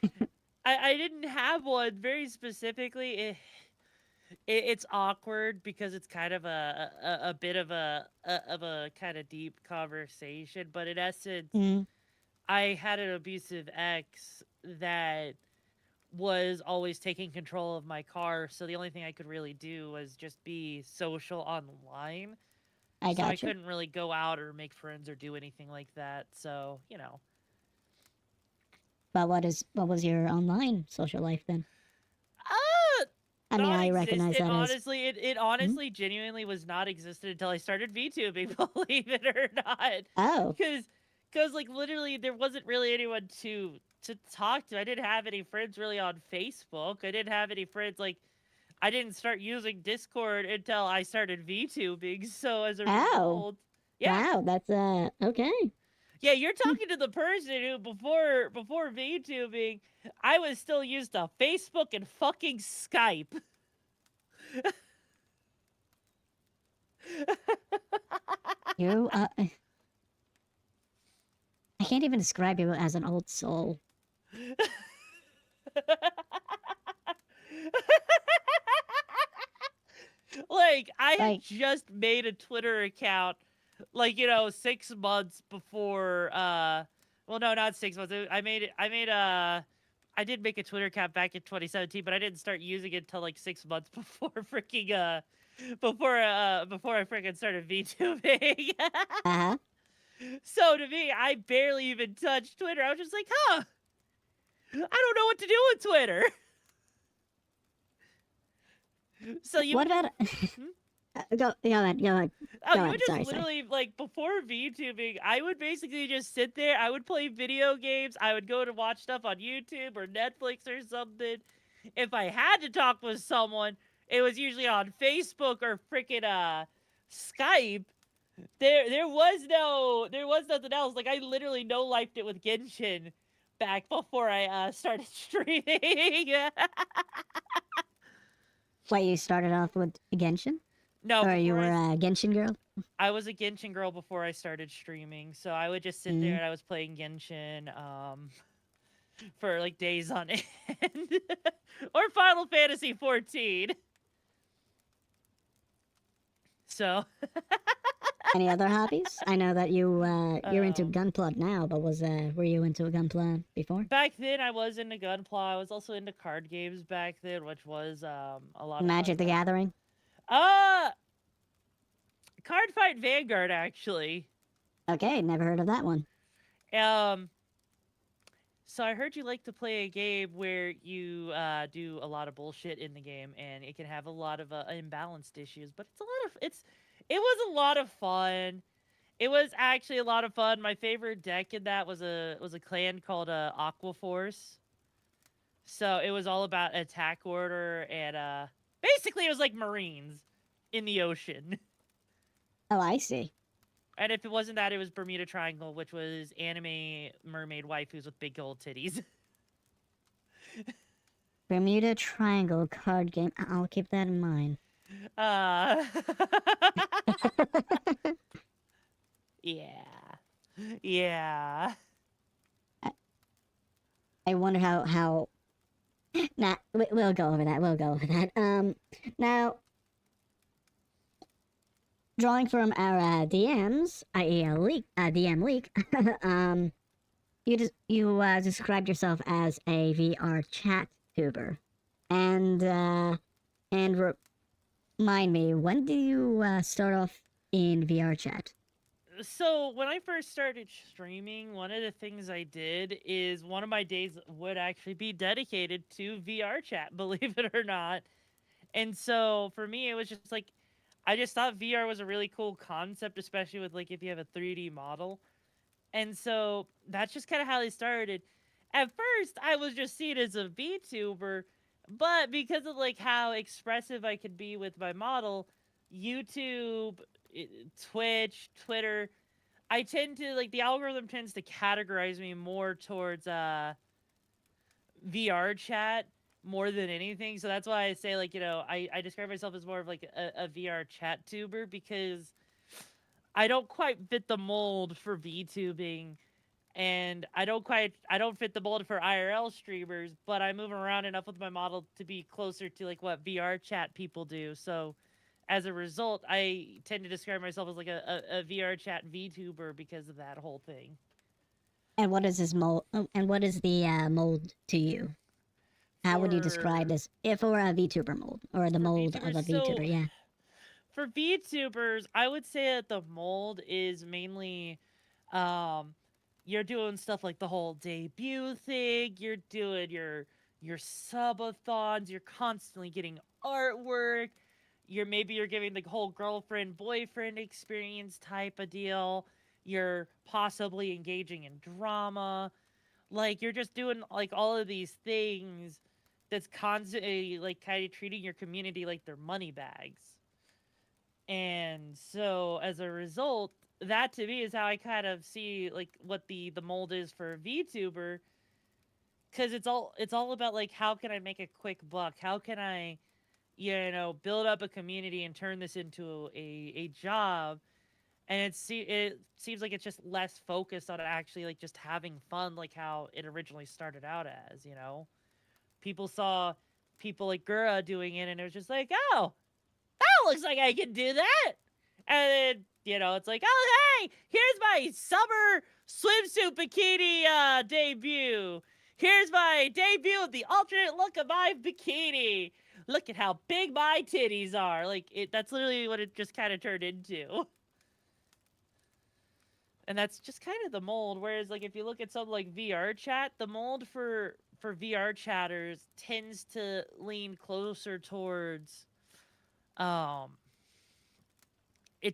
I didn't have one very specifically. It's awkward because it's kind of a bit of a kind of deep conversation, but in essence, mm, I had an abusive ex that was always taking control of my car, so the only thing I could really do was just be social online. I So I got you. couldn't really go out or make friends or do anything like that. So, But what was your online social life then? uh I mean, I recognize non-existent. that as Honestly, it mm? honestly genuinely was not existent until I started VTubing, believe it or not. Oh, Cuz like literally there wasn't really anyone to talk to. I didn't have any friends really on Facebook. I didn't have any friends like I didn't start using Discord until I started VTubing. So as a oh, result, yeah. wow, that's okay. Yeah, you're talking to the person who before VTubing, I was still used to Facebook and fucking Skype. You I can't even describe you as an old soul. Like I had Like, just made a Twitter account like 6 months before well no not 6 months. I made I did make a Twitter account back in 2017, but I didn't start using it until like 6 months before freaking before I freaking started VTubing. Uh-huh. So to me, I barely even touched Twitter. I was just like, huh, I don't know what to do with Twitter. So you What would about... go ahead. Oh, Go you ahead. would just Sorry. literally like before VTubing, I would basically just sit there. I would play video games. I would go to watch stuff on YouTube or Netflix or something. If I had to talk with someone, it was usually on Facebook or freaking Skype. There was nothing else. Like I literally no lifed it with Genshin back before I started streaming. Wait, you started off with Genshin? No, Or you before were a Genshin girl? I was a Genshin girl before I started streaming, so I would just sit there and I was playing Genshin for like days on end. Or Final Fantasy 14. So Any other hobbies? I know that you're into Um, Gunpla now, but were you into a Gunpla before? back then I was into Gunpla. I was also into card games back then, which was a lot of Magic the fun. Gathering? Uh Card Fight Vanguard actually. Okay, never heard of that one. Um So I heard you like to play a game where you do a lot of bullshit in the game, and it can have a lot of imbalanced issues. But it was a lot of fun. It was actually a lot of fun. My favorite deck in that was a clan called Aqua Force. So it was all about attack order and basically it was like Marines in the ocean. Oh, I see. And if it wasn't that, it was Bermuda Triangle, which was anime mermaid waifus with big old titties. Bermuda Triangle card game. I'll keep that in mind. Uh, yeah. Yeah. I wonder how. Nah, we'll go over that. We'll go over that. Now, drawing from our DMs, i.e. a leak, DM leak. You described yourself as a VR chat tuber, and remind me, when do you start off in VR chat? So when I first started streaming, one of the things I did is one of my days would actually be dedicated to VR chat, believe it or not. And so for me, it was just like, I just thought VR was a really cool concept, especially with like if you have a 3D model. And so that's just kind of how they started. At first, I was just seen as a VTuber, but because of like how expressive I could be with my model, YouTube, Twitch, Twitter, I tend to like the algorithm tends to categorize me more towards VR chat more than anything. So that's why I say like, I describe myself as more of like a VR chat tuber because I don't quite fit the mold for VTubing and I don't fit the mold for IRL streamers, but I move around enough with my model to be closer to like what VR chat people do. So as a result, I tend to describe myself as like a VR chat VTuber because of that whole thing. And what is this mold? And what is the mold to you? How would you describe this if it were a VTuber mold or the mold of a VTuber? Yeah. For VTubers, I would say that the mold is mainly, you're doing stuff like the whole debut thing. You're doing your subathons. You're constantly getting artwork. You're giving the whole girlfriend boyfriend experience type of deal. You're possibly engaging in drama. Like you're just doing like all of these things that's constantly like kind of treating your community like they're money bags. And so as a result, that to me is how I kind of see like what the mold is for a VTuber, because it's all about like how can I make a quick buck? How can I build up a community and turn this into a job? And it seems like it's just less focused on actually like just having fun, like how it originally started out as. People saw people like Gura doing it, and it was just like, oh, that looks like I can do that. And then, it's like, oh, hey, here's my summer swimsuit bikini debut. Here's my debut of the alternate look of my bikini. Look at how big my titties are. Like, that's literally what it just kind of turned into. And that's just kind of the mold. Whereas, like, if you look at something like VR chat, the mold for VR chatters tends to lean closer towards, it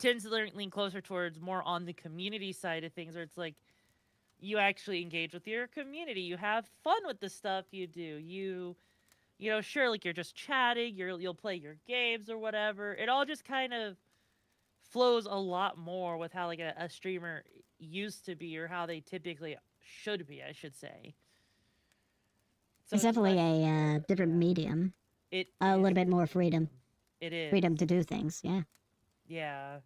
tends to lean closer towards more on the community side of things, where it's like you actually engage with your community, you have fun with the stuff you do, you know, sure, like you're just chatting, you'll play your games or whatever. It all just kind of flows a lot more with how like a streamer used to be, or how they typically should be, I should say. So It's definitely a different medium. A little bit more freedom. It is. Freedom to do things, yeah. Yeah.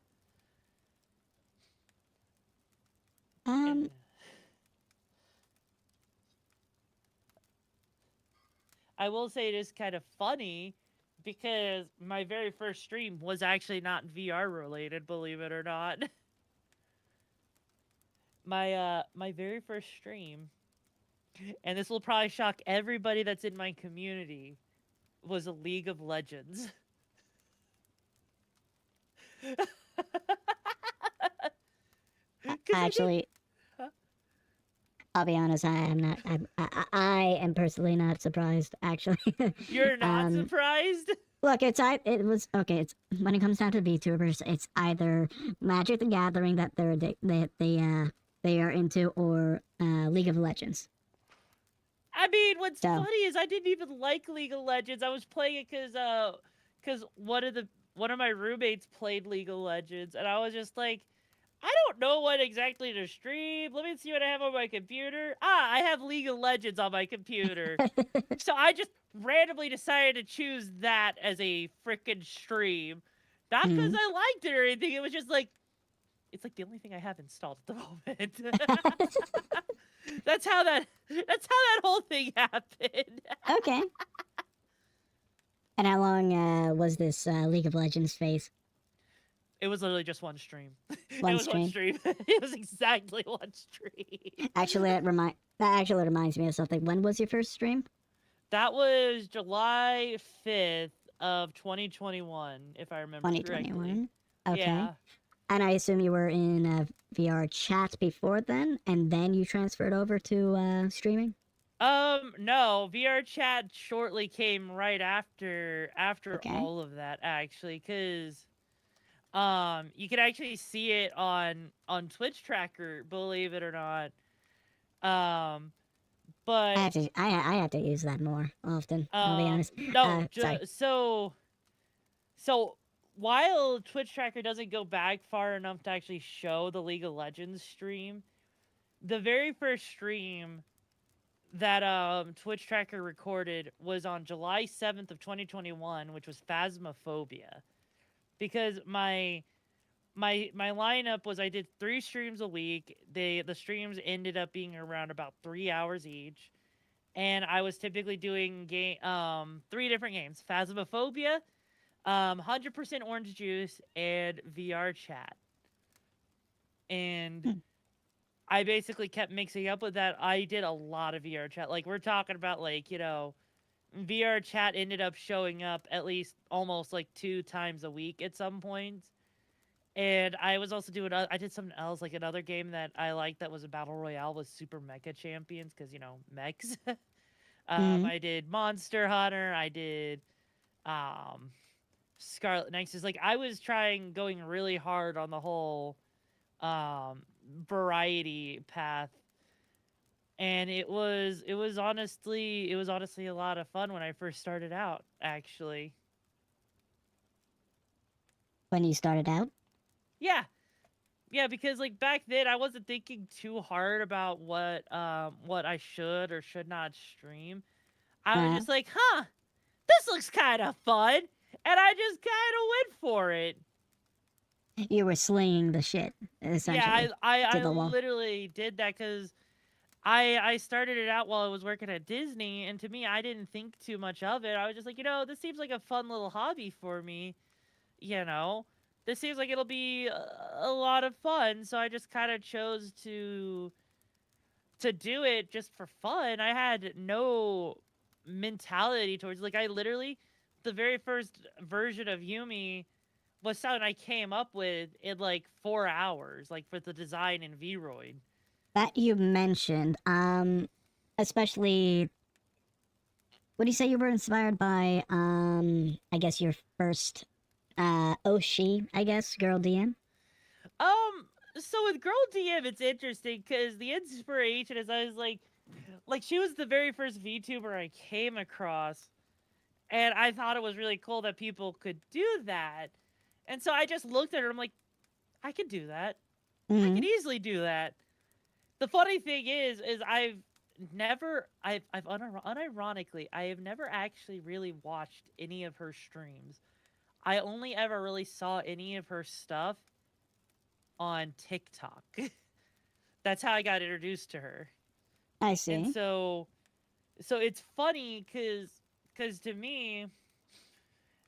I will say it is kind of funny because my very first stream was actually not VR related, believe it or not. My very first stream, and this will probably shock everybody that's in my community, was a League of Legends. Actually, I'll be honest, I am not. I am personally not surprised. Actually, You're not surprised? Look, it was okay. It's when it comes down to VTubers, it's either Magic the Gathering that they are into, or League of Legends. I mean, what's funny is I didn't even like League of Legends. I was playing it because one of my roommates played League of Legends, and I was just like, I don't know what exactly to stream. Let me see what I have on my computer. I have League of Legends on my computer. So I just randomly decided to choose that as a freaking stream. Not because I liked it or anything. It was just like, it's like the only thing I have installed at the moment. That's how that whole thing happened. Okay. And how long was this League of Legends phase? It was literally just one stream. One stream. It was exactly one stream. Actually, that actually reminds me of something. When was your first stream? That was July 5th of 2021, if I remember 2021. correctly. Okay. Yeah. And I assume you were in VR chat before then, and then you transferred over to streaming? No, VR chat shortly came right after Okay. all of that, actually, because you can actually see it on Twitch Tracker, believe it or not. But I have to use that more often. I'll be honest. No, sorry. So while Twitch Tracker doesn't go back far enough to actually show the League of Legends stream, the very first stream that Twitch Tracker recorded was on July 7th of 2021, which was Phasmophobia. Because my lineup was, I did 3 streams a week. The streams ended up being around about 3 hours each. And I was typically doing 3 different games: Phasmophobia, 100% Orange Juice, and VR Chat. And I basically kept mixing up with that. I did a lot of VR Chat. Like, we're talking about, like, you know, VR Chat ended up showing up at least almost like 2 times a week at some points. And I was also doing, I did something else, like another game that I liked that was a battle royale, was Super Mecha Champions, because, you know, mechs. I did Monster Hunter, I did Scarlet Nexus. Like, I was going really hard on the whole variety path. And it was honestly a lot of fun when I first started out, actually. When you started out? Yeah, because like back then I wasn't thinking too hard about what I should or should not stream. I was just like, this looks kind of fun, and I just kind of went for it. You were slinging the shit, essentially. Yeah, I literally did that because I started it out while I was working at Disney, and to me, I didn't think too much of it. I was just like, you know, this seems like a fun little hobby for me, you know? This seems like it'll be a lot of fun, so I just kind of chose to to do it just for fun. I had no mentality towards, like, I literally, the very first version of Yumi was something I came up with in like 4 hours, like for the design in Vroid. That you mentioned, especially, what do you say you were inspired by? I guess your first, Oishi, I guess, girl DM. So with Girl DM, it's interesting because the inspiration is I was like she was the very first VTuber I came across, and I thought it was really cool that people could do that, and so I just looked at her. I'm like, I could do that. I Mm-hmm. could easily do that. The funny thing is I've unironically, I have never actually really watched any of her streams. I only ever really saw any of her stuff on TikTok. That's how I got introduced to her. I And see. so it's funny cuz to me,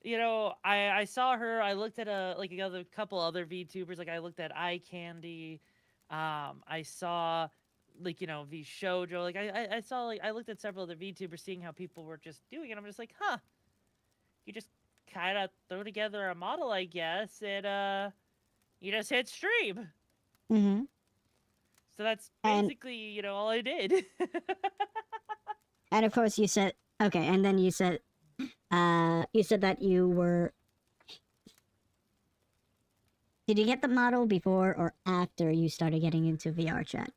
I saw her, I looked at a couple other VTubers, like I looked at Eye Candy, I saw V Shoujo, like I saw, like I looked at several other VTubers seeing how people were just doing it. I'm just like, huh, you just kind of throw together a model, I guess, and you just hit stream. Mm-hmm. So that's And basically, all I did. and of course you said okay, and then you said that you were. Did you get the model before or after you started getting into VR chat?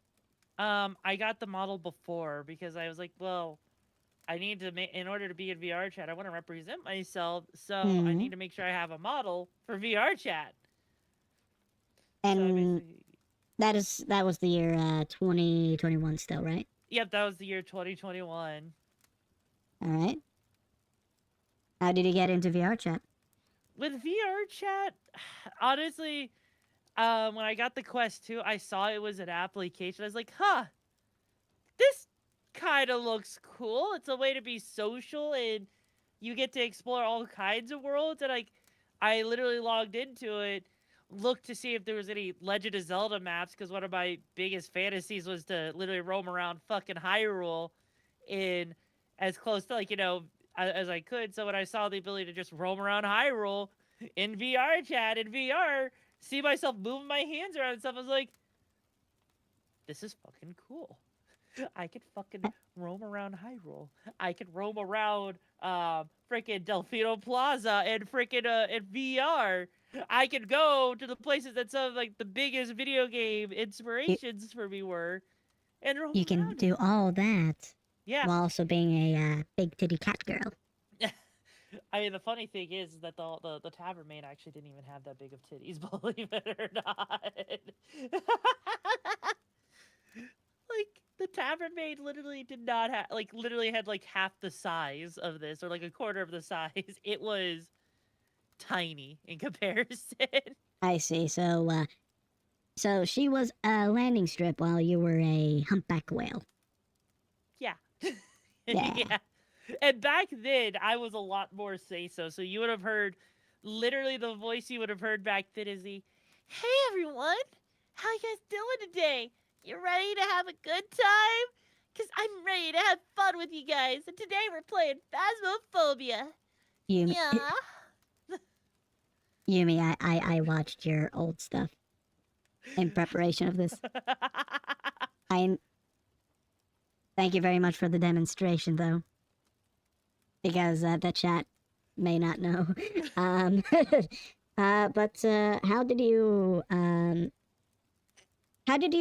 I got the model before because I was like, well, I need to make, in order to be in VR chat, I want to represent myself, so I Hmm. need to make sure I have a model for VR chat. So I And basically, that was the year 2021 still, right? yep, that was the year 2021. All right. How did you get into VR chat? With VR chat, honestly, when I got the Quest 2, I saw it was an application. I was like, huh, this kind of looks cool. It's a way to be social and you get to explore all kinds of worlds. And I literally logged into it, looked to see if there was any Legend of Zelda maps, because one of my biggest fantasies was to literally roam around fucking Hyrule in as close to as I could. So when I saw the ability to just roam around Hyrule in VR chat, in VR, see myself moving my hands around and stuff, I was like, this is fucking cool. I could fucking roam around Hyrule. I could roam around freaking Delfino Plaza and freaking in VR. I could go to the places that some of like the biggest video game You, inspirations for me were and roam you can around in do them. all that Yeah. while also being a big titty cat girl. I mean, the funny thing is that the tavern maid actually didn't even have that big of titties, believe it or not. Like, the tavern maid literally did not have, like, literally had like half the size of this, or like a quarter of the size. It was tiny in comparison. I see. So she was a landing strip while you were a humpback whale. Yeah. Yeah. Yeah. And back then, I was a lot more say so. So you would have heard, literally, the voice you would have heard back then is the, "Hey everyone, how you guys doing today? You ready to have a good time? Because I'm ready to have fun with you guys. And today we're playing Phasmophobia. Yumi, Yeah." Yumi, I watched your old stuff in preparation of this. I thank you very much for the demonstration, though, because the chat may not know. Um, but how did you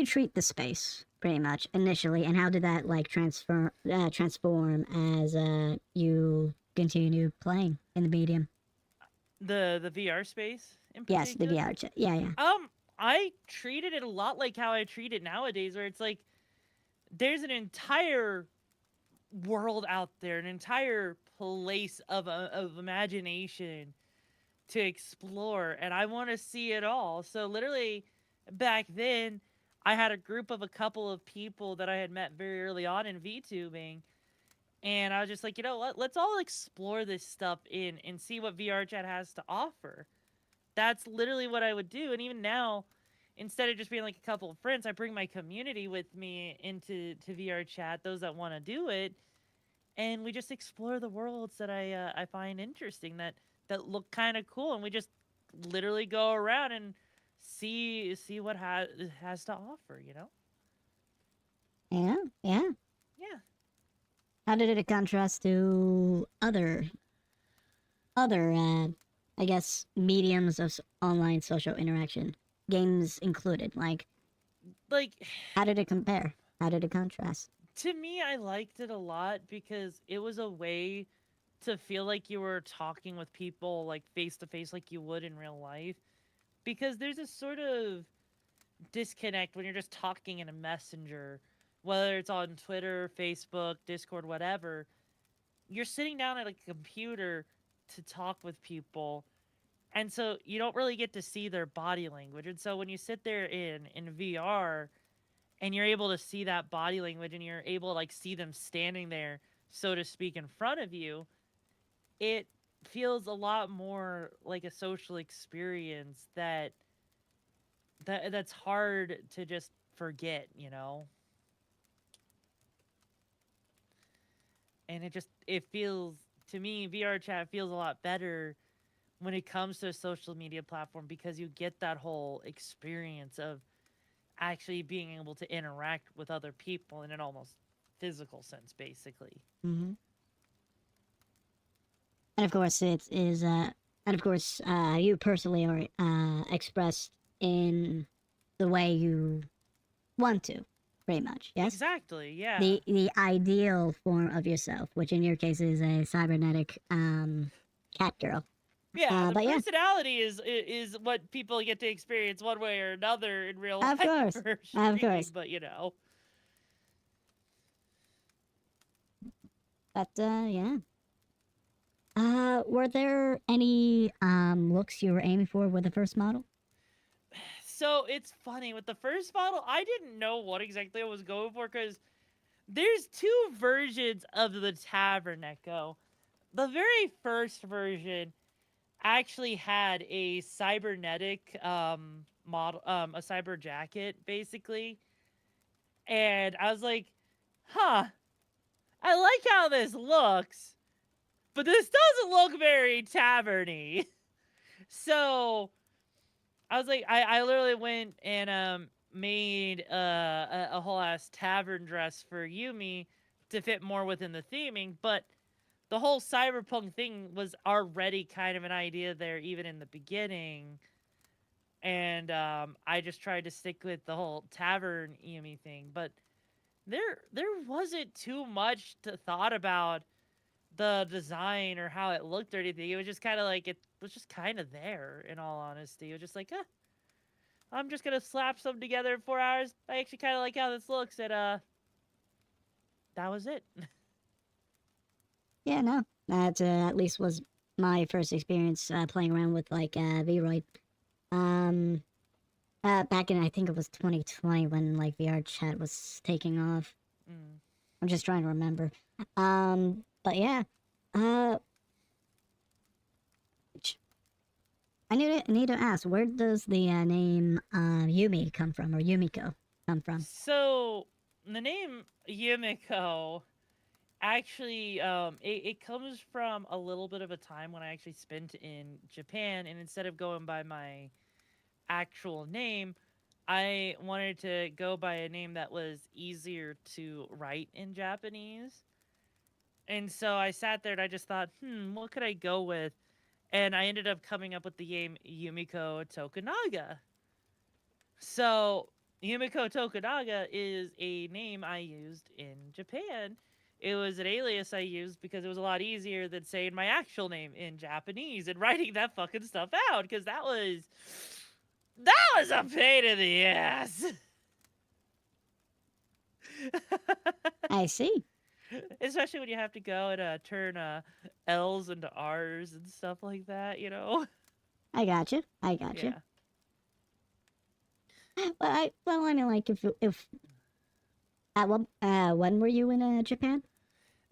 treat the space pretty much initially, and how did that like transform as you continue playing in the medium? The VR space in Yes, the particular. VR chat. Yeah, yeah. I treated it a lot like how I treat it nowadays, where it's like there's an entire world out there, an entire place of imagination to explore, and I want to see it all. So literally, back then, I had a group of a couple of people that I had met very early on in VTubing, and I was just like, you know what? Let's all explore this stuff in and see what VR chat has to offer. That's literally what I would do, and even now, instead of just being like a couple of friends, I bring my community with me into VR chat, those that want to do it, and we just explore the worlds that I find interesting, that look kind of cool, and we just literally go around and see what has to offer, you know? Yeah, yeah. Yeah. How did it contrast to other, I guess, mediums of online social interaction, games included? Like, Like, how did it compare? How did it contrast? to me, I liked it a lot because it was a way to feel like you were talking with people like face to face like you would in real life, because there's a sort of disconnect when you're just talking in a messenger, whether it's on Twitter, Facebook, Discord, whatever. You're sitting down at a computer to talk with people, and so you don't really get to see their body language. And so when you sit there in VR and you're able to see that body language, and you're able to like see them standing there, so to speak, in front of you, it feels a lot more like a social experience that's hard to just forget, you know? And it feels, to me, VR chat feels a lot better when it comes to a social media platform, because you get that whole experience of actually being able to interact with other people in an almost physical sense, basically. Mm-hmm. And of course, you personally are expressed in the way you want to, pretty much. Yes. Exactly. Yeah. The ideal form of yourself, which in your case is a cybernetic cat girl. Yeah, the but yeah, personality is what people get to experience one way or another in real of life. course, For of streaming, course. but you know. But yeah. Were there any looks you were aiming for with the first model? So it's funny with the first model, I didn't know what exactly I was going for, because there's two versions of the Tabernacle. The very first version actually had a cybernetic model, a cyber jacket, basically. And I was like, huh, I like how this looks, but this doesn't look very taverny. So I was like, I literally went and made a whole ass tavern dress for Yumi to fit more within the theming, but the whole cyberpunk thing was already kind of an idea there even in the beginning. And I just tried to stick with the whole tavern Yumi thing, but there wasn't too much to thought about the design or how it looked or anything. It was just kind of like, it was just kind of there, in all honesty. It was just like, I'm just gonna slap some together in 4 hours. I actually kind of like how this looks, and that was it. Yeah, no, that at least was my first experience playing around with like Vroid. Um, back in I think it was 2020 when like VR chat was taking off. Mm. I'm just trying to remember. But yeah, I need to ask, where does the name Yumi come from, or Yumiko come from? So the name Yumiko actually it comes from a little bit of a time when I actually spent in Japan, and instead of going by my actual name, I wanted to go by a name that was easier to write in Japanese. And so I sat there and I just thought, what could I go with? And I ended up coming up with the name Yumiko Tokunaga. So Yumiko Tokunaga is a name I used in Japan. It was an alias I used because it was a lot easier than saying my actual name in Japanese and writing that fucking stuff out, because that was a pain in the ass. I see. Especially when you have to go and turn L's into R's and stuff like that, you know? I got you. Yeah. Well, I mean, like, if at what when were you in Japan?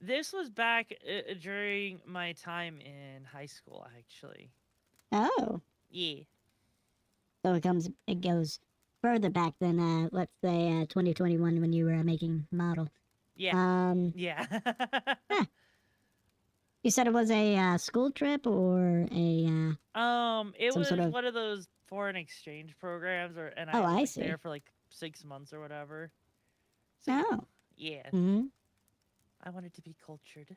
This was back during my time in high school, actually. Oh, Yeah. so it goes further back than let's say 2021 when you were making Model. Yeah. Yeah. Yeah. You said it was a school trip or a It some was sort of. one of those foreign exchange programs, and Oh, I was I like there see. for like 6 months or whatever. So you know, No. yeah, Mm-hmm. I wanted to be cultured.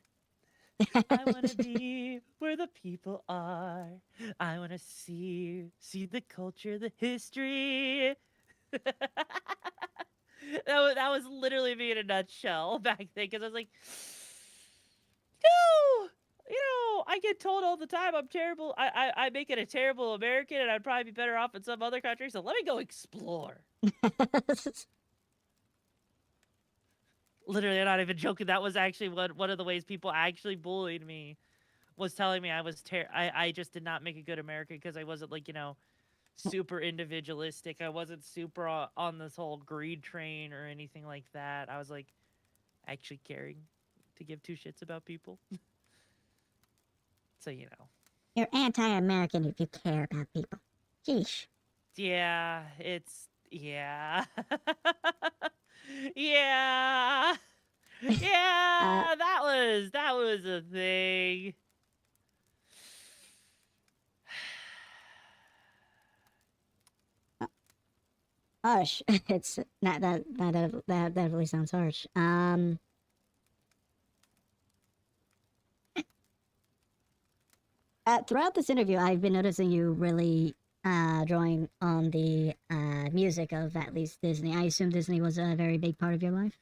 I want to be where the people are. I want to see the culture, the history. That was literally me in a nutshell back then, because I was like, no, I get told all the time I'm terrible. I make it a terrible American, and I'd probably be better off in some other country. So let me go explore. Literally, I'm not even joking. That was actually one of the ways people actually bullied me, was telling me I was I just did not make a good American because I wasn't like, super individualistic. I wasn't super on this whole greed train or anything like that. I was like actually caring to give two shits about people. So, You're anti-American if you care about people. Sheesh. yeah, yeah. Yeah. Uh, Yeah, that was a thing. harsh. It's not that definitely sounds harsh. Throughout this interview, I've been noticing you really drawing on the music of at least Disney. I assume Disney was a very big part of your life.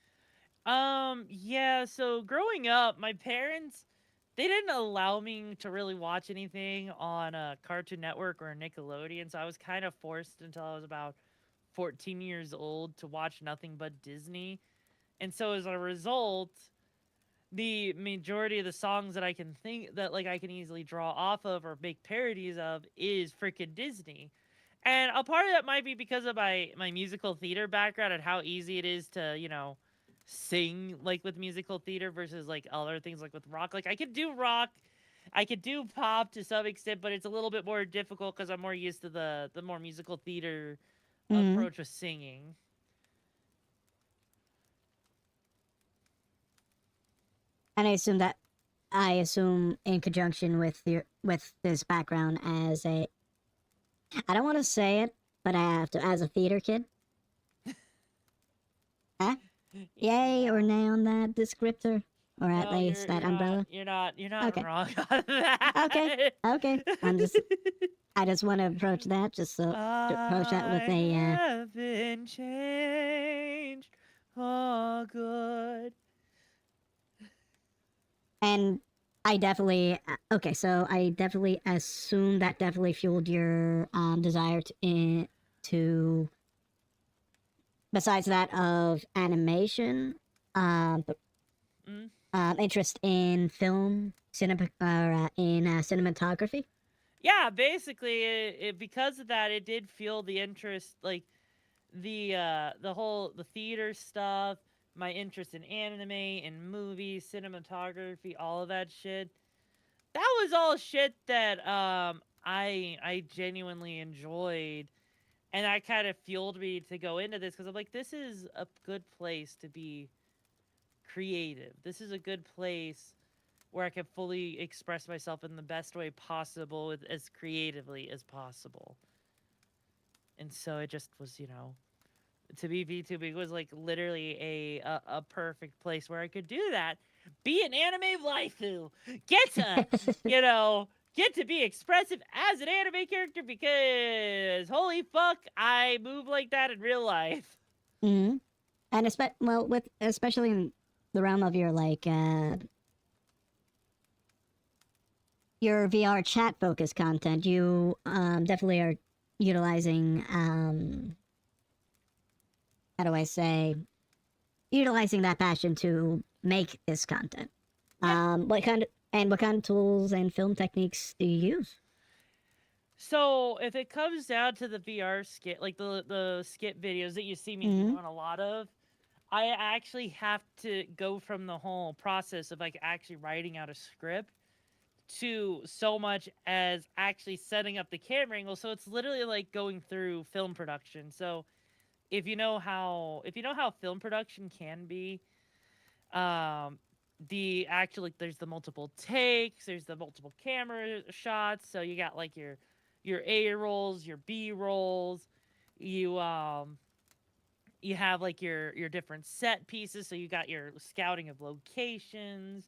Yeah, so growing up, my parents, they didn't allow me to really watch anything on a Cartoon Network or Nickelodeon, so I was kind of forced until I was about 14 years old to watch nothing but Disney. And so as a result, the majority of the songs that I can think that like I can easily draw off of or make parodies of is freaking Disney. And a part of that might be because of my musical theater background and how easy it is to, sing like with musical theater versus like other things like with rock. Like I could do rock, I could do pop to some extent, but it's a little bit more difficult because I'm more used to the more musical theater Mm-hmm. approach with singing. And I assume in conjunction with this background as a, I don't want to say it, but I have to, as a theater kid. Huh? Yay or Yeah. nay on that descriptor, or at No, least that umbrella. you're not Okay. wrong on Okay. that. Okay. I just want to approach that to approach that with I a have been changed for good. and I definitely okay. So I definitely assume that definitely fueled your desire to besides that of animation, but, Mm. interest in film, cinema, or in cinematography. Yeah, basically, because of that, it did fuel the interest, like the theater stuff, my interest in anime and movies, cinematography, all of that shit. That was all shit that I genuinely enjoyed, and that kind of fueled me to go into this because I'm like, this is a good place to be creative. This is a good place where I can fully express myself in the best way possible with as creatively as possible. And so it just was, to be VTubing was like literally a perfect place where I could do that. Be an anime waifu. Get to, get to be expressive as an anime character because holy fuck, I move like that in real life. Mm-hmm. And with especially in the realm of your your VR chat focused content, you definitely are utilizing how do I say, utilizing that passion to make this content. Yeah. What kind of tools and film techniques do you use? So if it comes down to the VR skit, like the skit videos that you see me Mm-hmm. doing a lot of, I actually have to go from the whole process of like actually writing out a script to so much as actually setting up the camera angle. So it's literally like going through film production. So if you know how film production can be, um the actual, like, there's the multiple takes, there's the multiple camera shots, so you got like your A rolls, your B rolls, you you have like your different set pieces, so you got your scouting of locations.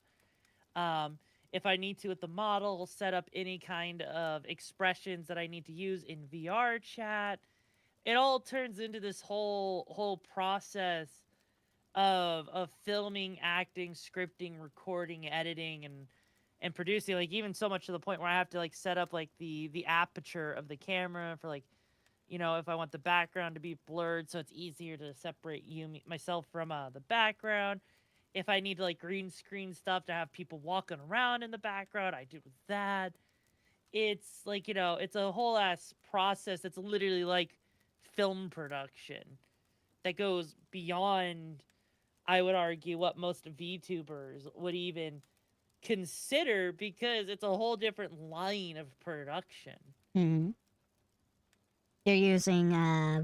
um if I need to with the model, set up any kind of expressions that I need to use in VR chat. It all turns into this whole process of filming, acting, scripting, recording, editing, and producing. Like, even so much to the point where I have to like set up like the aperture of the camera for, like, if I want the background to be blurred so it's easier to separate you myself from the background. If I need to like green screen stuff to have people walking around in the background, I do that. It's like, it's a whole ass process that's literally like film production that goes beyond, I would argue, what most VTubers would even consider, because it's a whole different line of production. Mm-hmm. They're using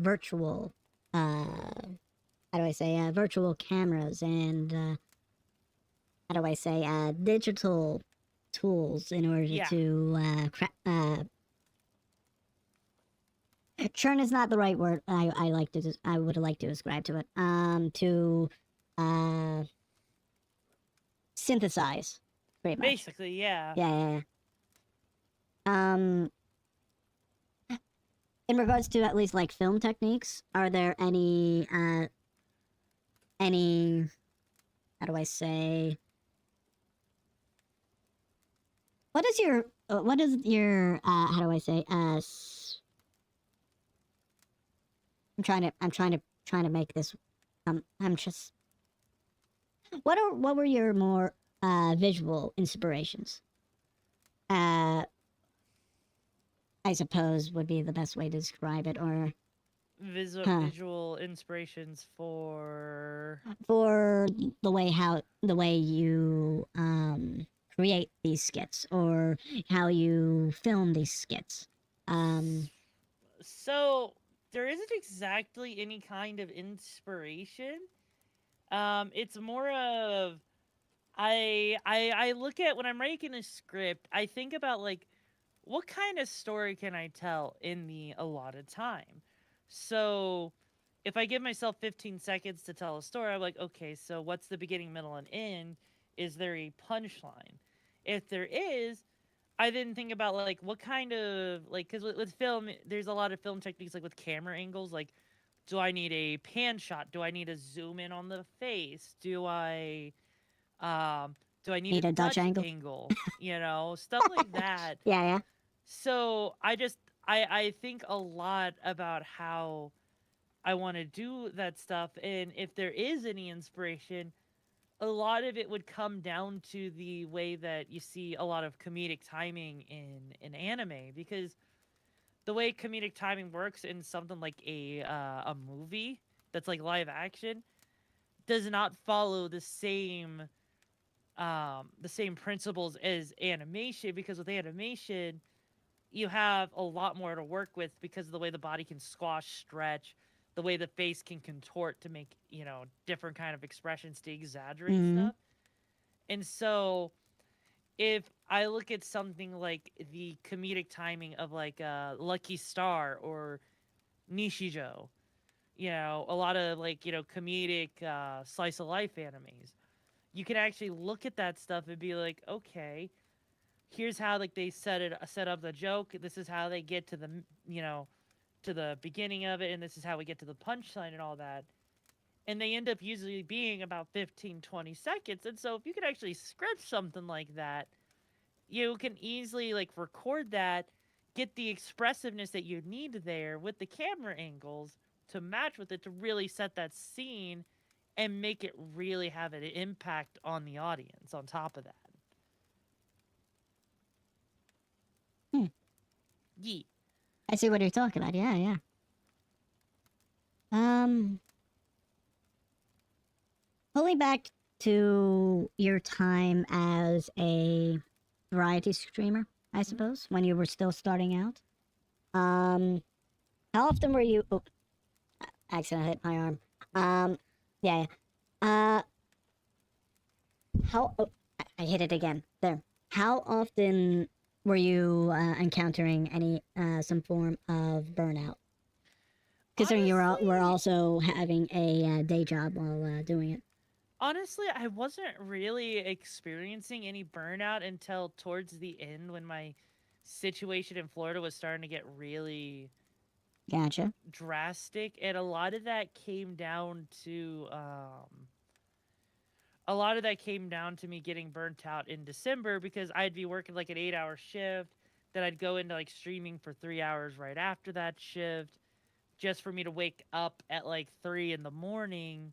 virtual, how do I say, virtual cameras and how do I say, digital tools in order Yeah. to churn is not the right word. I would like to ascribe to it. To uh synthesize, pretty much. Basically, yeah. Yeah. In regards to at least like film techniques, are there any how do I say, what is your how do I say, I'm trying to make this, I'm just, what were your more visual inspirations? I suppose would be the best way to describe it, or Visual inspirations for the way you create these skits, or how you film these skits. So there isn't exactly any kind of inspiration. It's more of, I look at, when I'm writing a script, I think about like, what kind of story can I tell in the allotted time? So if I give myself 15 seconds to tell a story, I'm like, okay, so what's the beginning, middle, and end? Is there a punchline? If there is, I then think about like, what kind of, like, because with film, there's a lot of film techniques, like with camera angles. Like, do I need a pan shot? Do I need a zoom in on the face? Um do I need Need a a Dutch Dutch angle? angle? Stuff like that. Yeah. So I think a lot about how I want to do that stuff, and if there is any inspiration, a lot of it would come down to the way that you see a lot of comedic timing in anime, because the way comedic timing works in something like a movie that's like live action does not follow the same principles as animation, because with animation you have a lot more to work with because of the way the body can squash, stretch, the way the face can contort to make, different kind of expressions to exaggerate Mm-hmm. stuff. And so if I look at something like the comedic timing of like Lucky Star or Nishijo, a lot of like, comedic slice of life animes, you can actually look at that stuff and be like, okay, here's how like they set up the joke. This is how they get to the to the beginning of it, and this is how we get to the punchline and all that. And they end up usually being about 15-20 seconds. And so if you could actually script something like that, you can easily like record that, get the expressiveness that you need there with the camera angles to match with it, to really set that scene and make it really have an impact on the audience on top of that. Hmm. Yeet. I see what you're talking about. Yeah. Um, pulling back to your time as a variety streamer, I suppose, when you were still starting out. How often were you? accidentally hit my arm. Yeah. Uh, how? Oh, I hit it again. There. How often were you encountering any some form of burnout? Considering were Honestly, also having a day job while doing it. honestly, I wasn't really experiencing any burnout until towards the end when my situation in Florida was starting to get really Gotcha. drastic, and a lot of that came down to me getting burnt out in December because I'd be working like an 8-hour shift, then I'd go into like streaming for 3 hours right after that shift, just for me to wake up at like 3 in the morning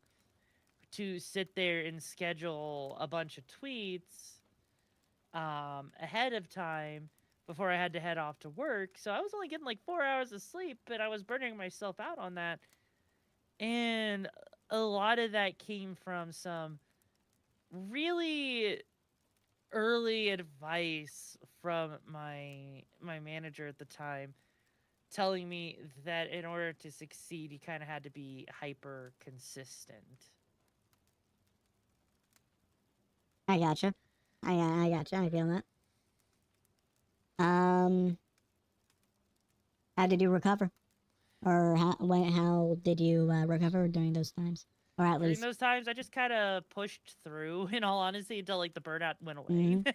to sit there and schedule a bunch of tweets ahead of time before I had to head off to work. So I was only getting like 4 hours of sleep, but I was burning myself out on that. And a lot of that came from some really early advice from my manager at the time, telling me that in order to succeed you kind of had to be hyper consistent. I gotcha. I gotcha. I feel that. Um, how did you recover? Or how did you recover during those times? Or at During least, those times I just kind of pushed through, in all honesty, until like the burnout went away. mm-hmm.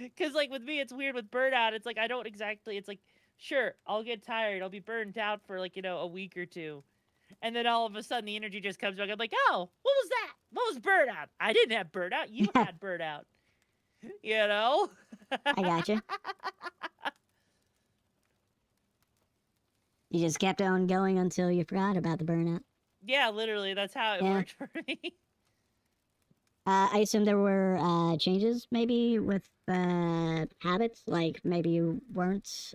Because like with me it's weird with burnout, it's like I don't exactly, it's like sure I'll get tired, I'll be burned out for like a week or two, and then all of a sudden the energy just comes back. I'm like, oh, what was that? What was burnout? I didn't have burnout, you had burnout. You know. I gotcha. You just kept on going until you forgot about the burnout. Yeah, literally, that's how it Yeah. worked for me. I assume there were changes maybe with habits, like maybe you weren't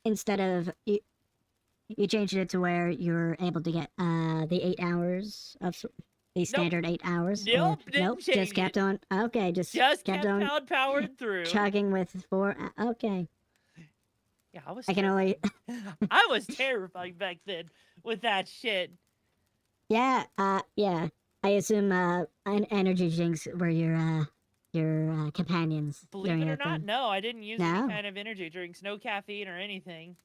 instead of you changed it to where you're able to get the 8 hours of the Nope. standard 8 hours, or Nope, didn't nope, just change kept it. on. Okay, just kept Kept on powered through. chugging with 4. Okay, Yeah, I was I can only terrified. I was terrified back then with that shit. yeah. I assume energy drinks were your companions Believe during it or that not, time. no, I didn't use any No. kind of energy drinks, no caffeine or anything.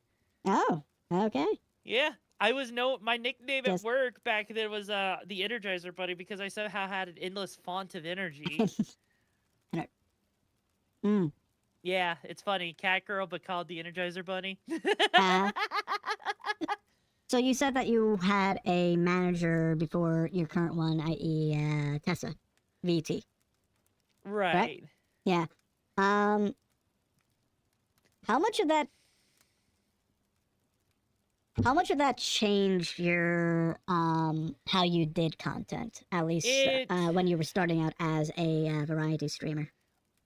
Oh, okay. Yeah, I was my nickname at Just work back then was the Energizer Bunny because I somehow had an endless font of energy. I don't- mm. Yeah, it's funny, cat girl, but called the Energizer Bunny. Uh, so you said that you had a manager before your current one, i.e., Tessa, VT, correct? Right. Yeah. Um, how much of that? How much of that changed your how you did content? At least It when you were starting out as a variety streamer.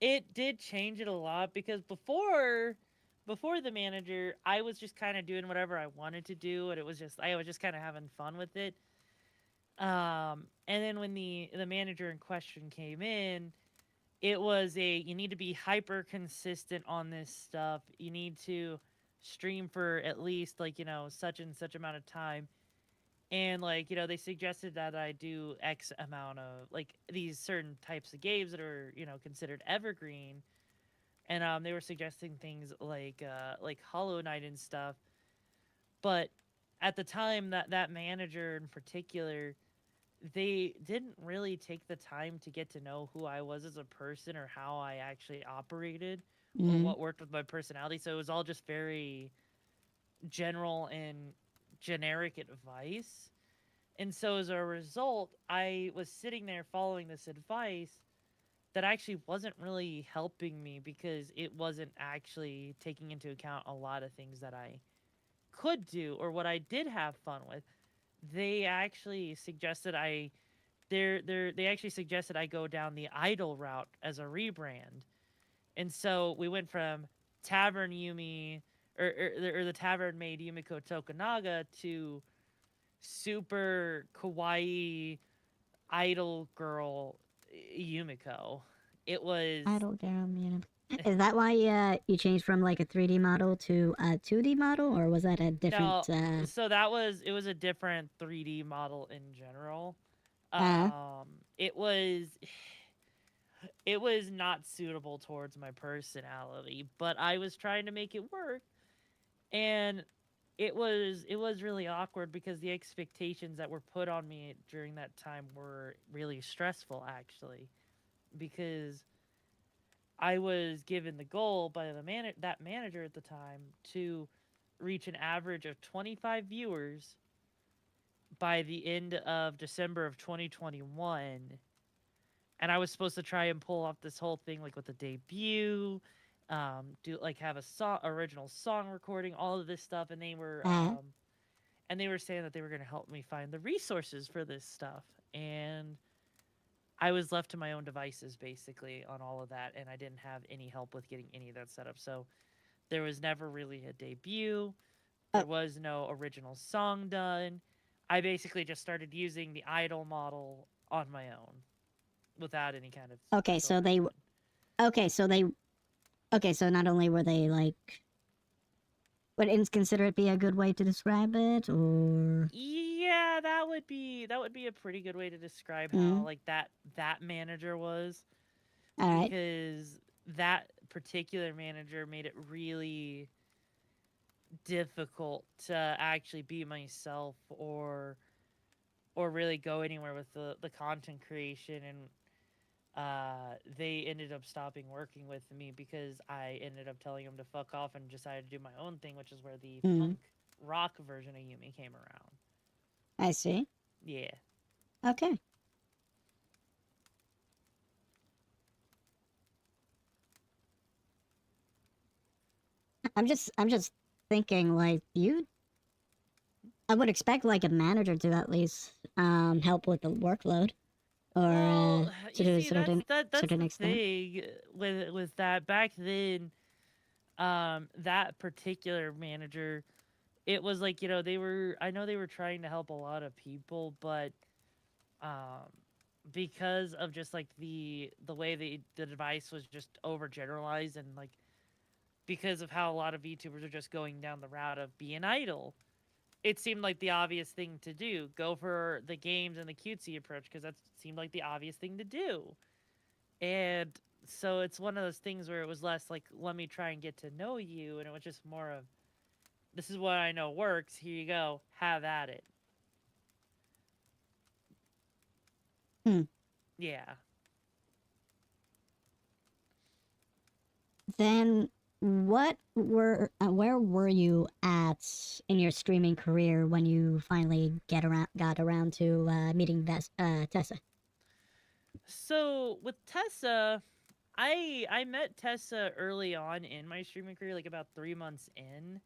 it did change it a lot because before the manager, I was just kind of doing whatever I wanted to do, and I was just kind of having fun with it. And then when the manager in question came in, it was you need to be hyper consistent on this stuff. You need to stream for at least like such and such amount of time, and like they suggested that I do X amount of like these certain types of games that are considered evergreen, and they were suggesting things like Hollow Knight and stuff. But at the time, that manager in particular, they didn't really take the time to get to know who I was as a person or how I actually operated or Mm-hmm. what worked with my personality. So it was all just very general and generic advice. And so as a result, I was sitting there following this advice that actually wasn't really helping me because it wasn't actually taking into account a lot of things that I could do or what I did have fun with. They actually suggested they actually suggested I go down the idol route as a rebrand. And so we went from Tavern Yumi or the Tavern made Yumiko Tokunaga to super kawaii idol girl Yumiko. It was Idle girl, Is that why you changed from like a 3D model to a 2D model, or was that a different? No, so it was a different 3D model in general. Uh, It was it was not suitable towards my personality, but I was trying to make it work, and it was really awkward because the expectations that were put on me during that time were really stressful actually, because I was given the goal by that manager at the time to reach an average of 25 viewers by the end of December of 2021. And I was supposed to try and pull off this whole thing like with the debut, do like have a original song recording, all of this stuff, uh, and they were saying that they were going to help me find the resources for this stuff, and I was left to my own devices basically on all of that, and I didn't have any help with getting any of that set up. So there was never really a debut. oh, There was no original song done. I basically just started using the idol model on my own without any kind of okay, special so they, attention. okay, so they, okay, so not only were they like, would inconsiderate be a good way to describe it, or? Yeah, that would be a pretty good way to describe how Mm, like that manager was, all right. because that particular manager made it really difficult to actually be myself or really go anywhere with the content creation, and they ended up stopping working with me because I ended up telling them to fuck off and decided to do my own thing, which is where the Mm, punk rock version of Yumi came around. I see. Yeah. Okay. I'm just thinking like you. I would expect like a manager to at least help with the workload, or Well, to you do a see, that's that's certain the extent. thing with that back then. That particular manager, it was like, I know they were trying to help a lot of people, but um, because of just like the way the device was just overgeneralized, and like because of how a lot of VTubers are just going down the route of being idle, it seemed like the obvious thing to do. Go for the games and the cutesy approach because that seemed like the obvious thing to do. And so it's one of those things where it was less like, let me try and get to know you, and it was just more of, this is what I know works. Here you go. Have at it. Hmm. Yeah. Then where were you at in your streaming career when you finally got around to meeting Tessa? So with Tessa, I met Tessa early on in my streaming career, like about 3 months in.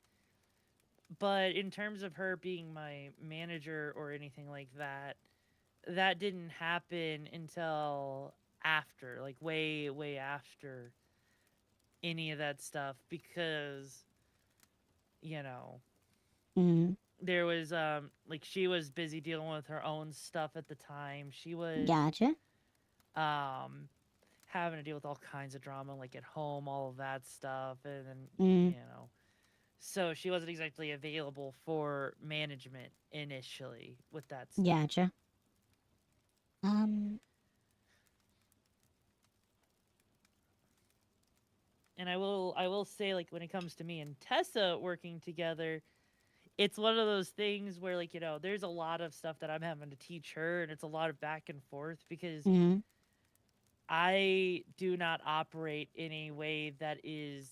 But in terms of her being my manager or anything like that, that didn't happen until after, like way after any of that stuff, because you know Mm, there was like she was busy dealing with her own stuff at the time. She was gotcha. um having to deal with all kinds of drama like at home, all of that stuff, and then Mm, you know so she wasn't exactly available for management initially with that stuff. gotcha. Um, And I will say, like, when it comes to me and Tessa working together, it's one of those things where, like, there's a lot of stuff that I'm having to teach her, and it's a lot of back and forth because mm, I do not operate in a way that is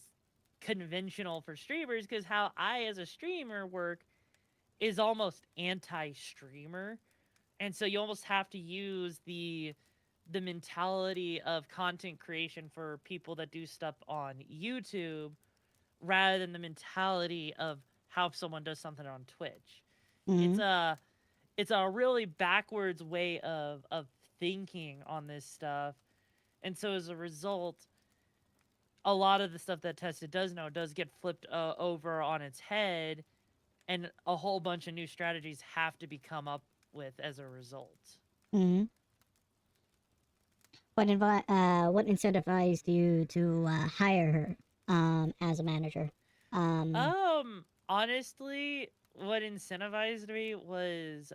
conventional for streamers, because how I as a streamer work is almost anti-streamer. And so you almost have to use the mentality of content creation for people that do stuff on YouTube rather than the mentality of how someone does something on Twitch. It's mm, a it's a really backwards way of thinking on this stuff. And so as a result, a lot of the stuff that Tessa does know does get flipped over on its head, and a whole bunch of new strategies have to be come up with as a result. mm. What incentivized you to hire her as a manager? Um, Honestly, what incentivized me was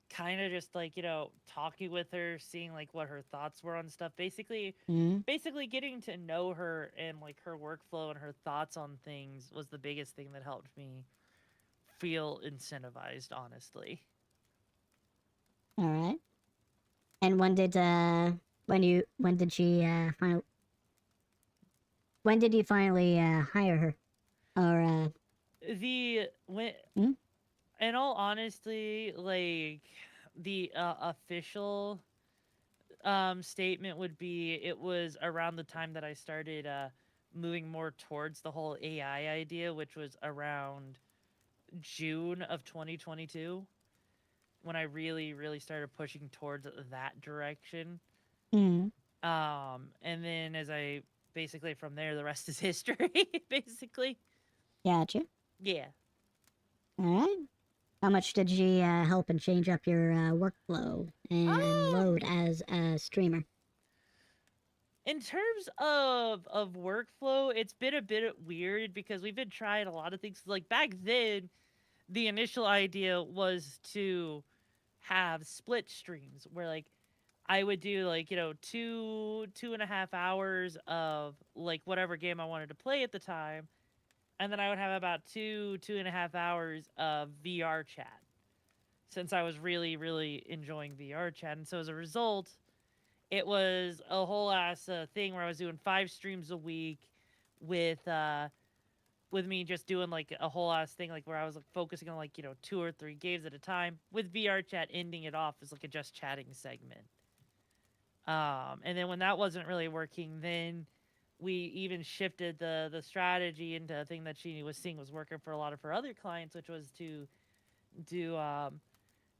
kind of just like, talking with her, seeing like what her thoughts were on stuff. mm, Basically getting to know her and like her workflow and her thoughts on things was the biggest thing that helped me feel incentivized, honestly. all right. And when did she when did you finally hire her? Or The when mm, In all honesty, like the official statement would be it was around the time that I started moving more towards the whole AI idea, which was around June of 2022 when I really, really started pushing towards that direction. mm, And then as I basically from there, the rest is history, basically. gotcha. Yeah. All right. How much did she help and change up your workflow and load Um, as a streamer? in terms of workflow, it's been a bit weird because we've been trying a lot of things. Like back then, the initial idea was to have split streams where like I would do like, 2.5 hours of like whatever game I wanted to play at the time, and then I would have about 2.5 hours of VR chat. Since I was really, really enjoying VR chat. And so as a result, it was a whole ass thing where I was doing 5 streams a week with with me just doing like a whole ass thing like where I was like focusing on like 2 or 3 games at a time with VR chat ending it off as like a just chatting segment. And then when that wasn't really working, then we even shifted the strategy into a thing that she was seeing was working for a lot of her other clients, which was to do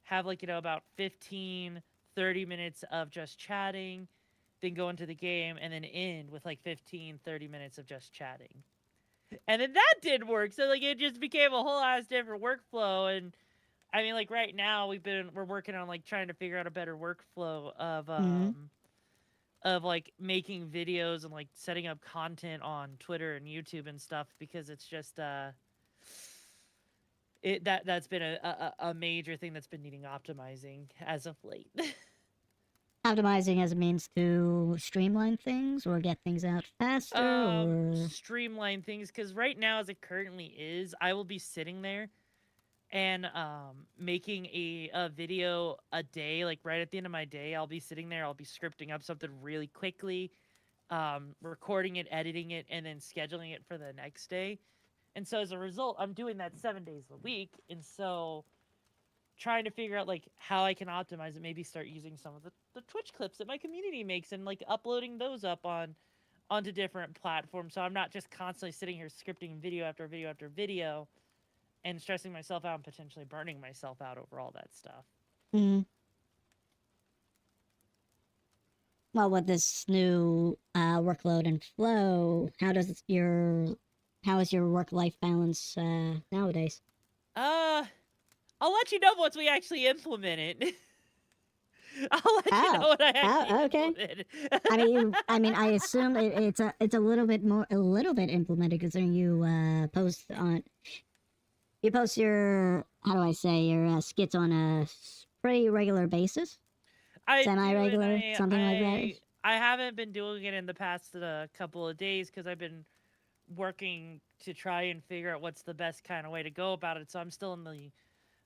have like about 15-30 minutes of just chatting, then go into the game and then end with like 15-30 minutes of just chatting. And then that did work, so like it just became a whole ass different workflow. And I mean, like right now we're working on like trying to figure out a better workflow Mm-hmm. of like making videos and like setting up content on Twitter and YouTube and stuff, because it's just that's been a major thing that's been needing optimizing as of late. Optimizing as a means to streamline things or get things out faster or. Streamline things, because right now as it currently is, I will be sitting there and making a video a day. Like right at the end of my day, I'll be sitting there, I'll be scripting up something really quickly, recording it, editing it, and then scheduling it for the next day. And so as a result, I'm doing that 7 days a week. And so trying to figure out like how I can optimize it, maybe start using some of the Twitch clips that my community makes and like uploading those up onto different platforms, so I'm not just constantly sitting here scripting video after video after video and stressing myself out and potentially burning myself out over all that stuff. Mm. Well, with this new workload and flow, how is your work life balance nowadays? Uh, I'll let you know once we actually implement it. I'll let you know Oh, what I actually oh, okay. implement. I assume it's a little bit implemented considering you post your how do I say your skits on a pretty regular basis, I semi do, and regular, something like that. I haven't been doing it in the past couple of days because I've been working to try and figure out what's the best kind of way to go about it. So I'm still in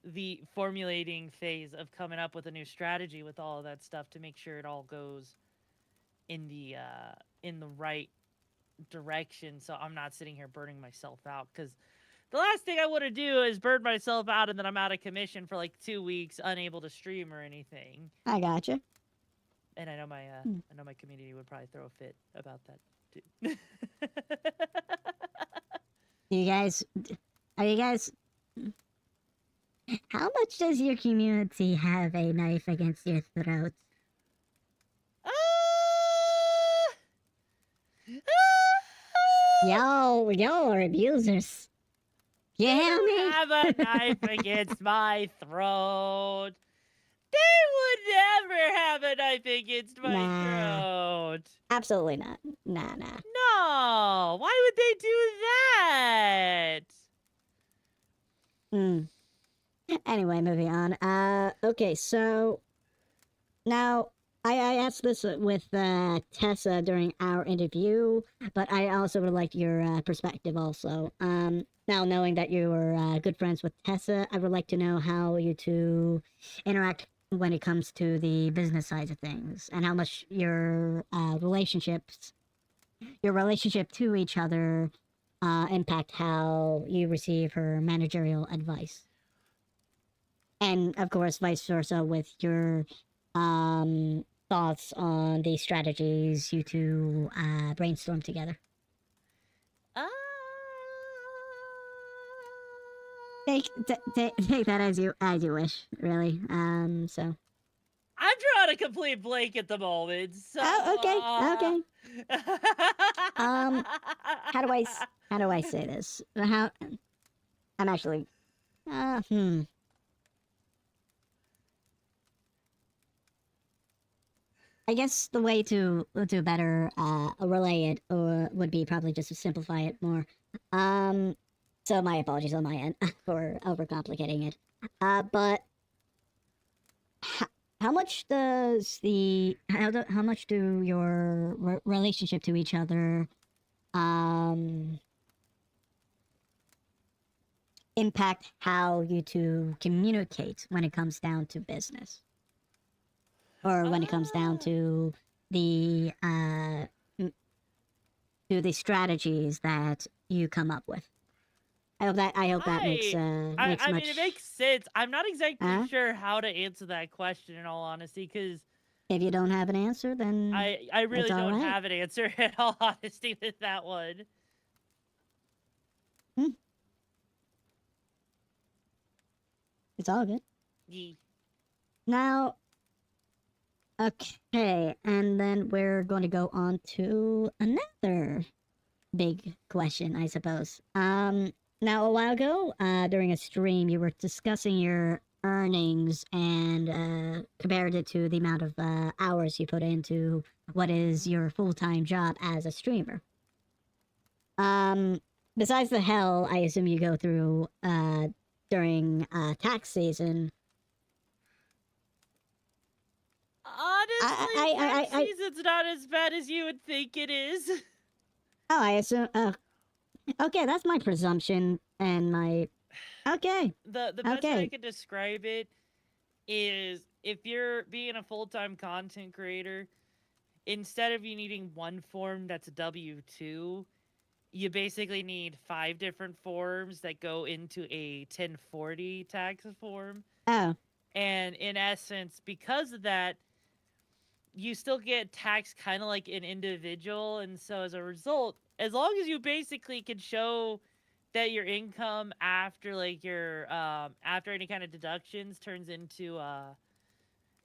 the formulating phase of coming up with a new strategy with all of that stuff to make sure it all goes in the right direction, so I'm not sitting here burning myself out, because the last thing I want to do is burn myself out and then I'm out of commission for like 2 weeks, unable to stream or anything. I gotcha. And I know Hmm. my community would probably throw a fit about that too. You guys, are you guys? How much does your community have a knife against your throat? Ah! Y'all are abusers. You hear me? Have a knife against my throat. They would never have a knife against my Nah. throat. Absolutely not. Nah. No. Why would they do that? Anyway, moving on. Okay, so now I asked this with Tessa during our interview, but I also would like your perspective also. Now knowing that you were good friends with Tessa, I would like to know how you two interact when it comes to the business side of things, and how much your relationship to each other impact how you receive her managerial advice, and of course vice versa with your thoughts on the strategies you two brainstorm together. Uh, Take that as you wish, really. So. I'm drawing a complete blank at the moment. So, Okay. How do I say this? How I'm actually. I guess the way to better relay it would be probably just to simplify it more. So my apologies on my end for overcomplicating it. But how much does how much do your relationship to each other impact how you two communicate when it comes down to business? Or when it comes down to the strategies that you come up with. I hope that makes I much. mean, it makes sense. I'm not exactly sure how to answer that question in all honesty, because if you don't have an answer, then I really don't have an answer in all honesty with that one. It's all good. Yeah. Now, okay, and then we're going to go on to another big question, I suppose. Now a while ago, during a stream, you were discussing your earnings and compared it to the amount of hours you put into what is your full-time job as a streamer. Besides the hell I assume you go through during tax season. Honestly, tax season's not as bad as you would think it is. Oh, I assume. Okay, that's my presumption and my. Okay. The best way I could describe it is if you're being a full-time content creator, instead of you needing one form that's a W-2, you basically need 5 different forms that go into a 1040 tax form. Oh. And in essence, because of that, you still get taxed kind of like an individual. And so as a result, as long as you basically can show that your income after like your after any kind of deductions turns into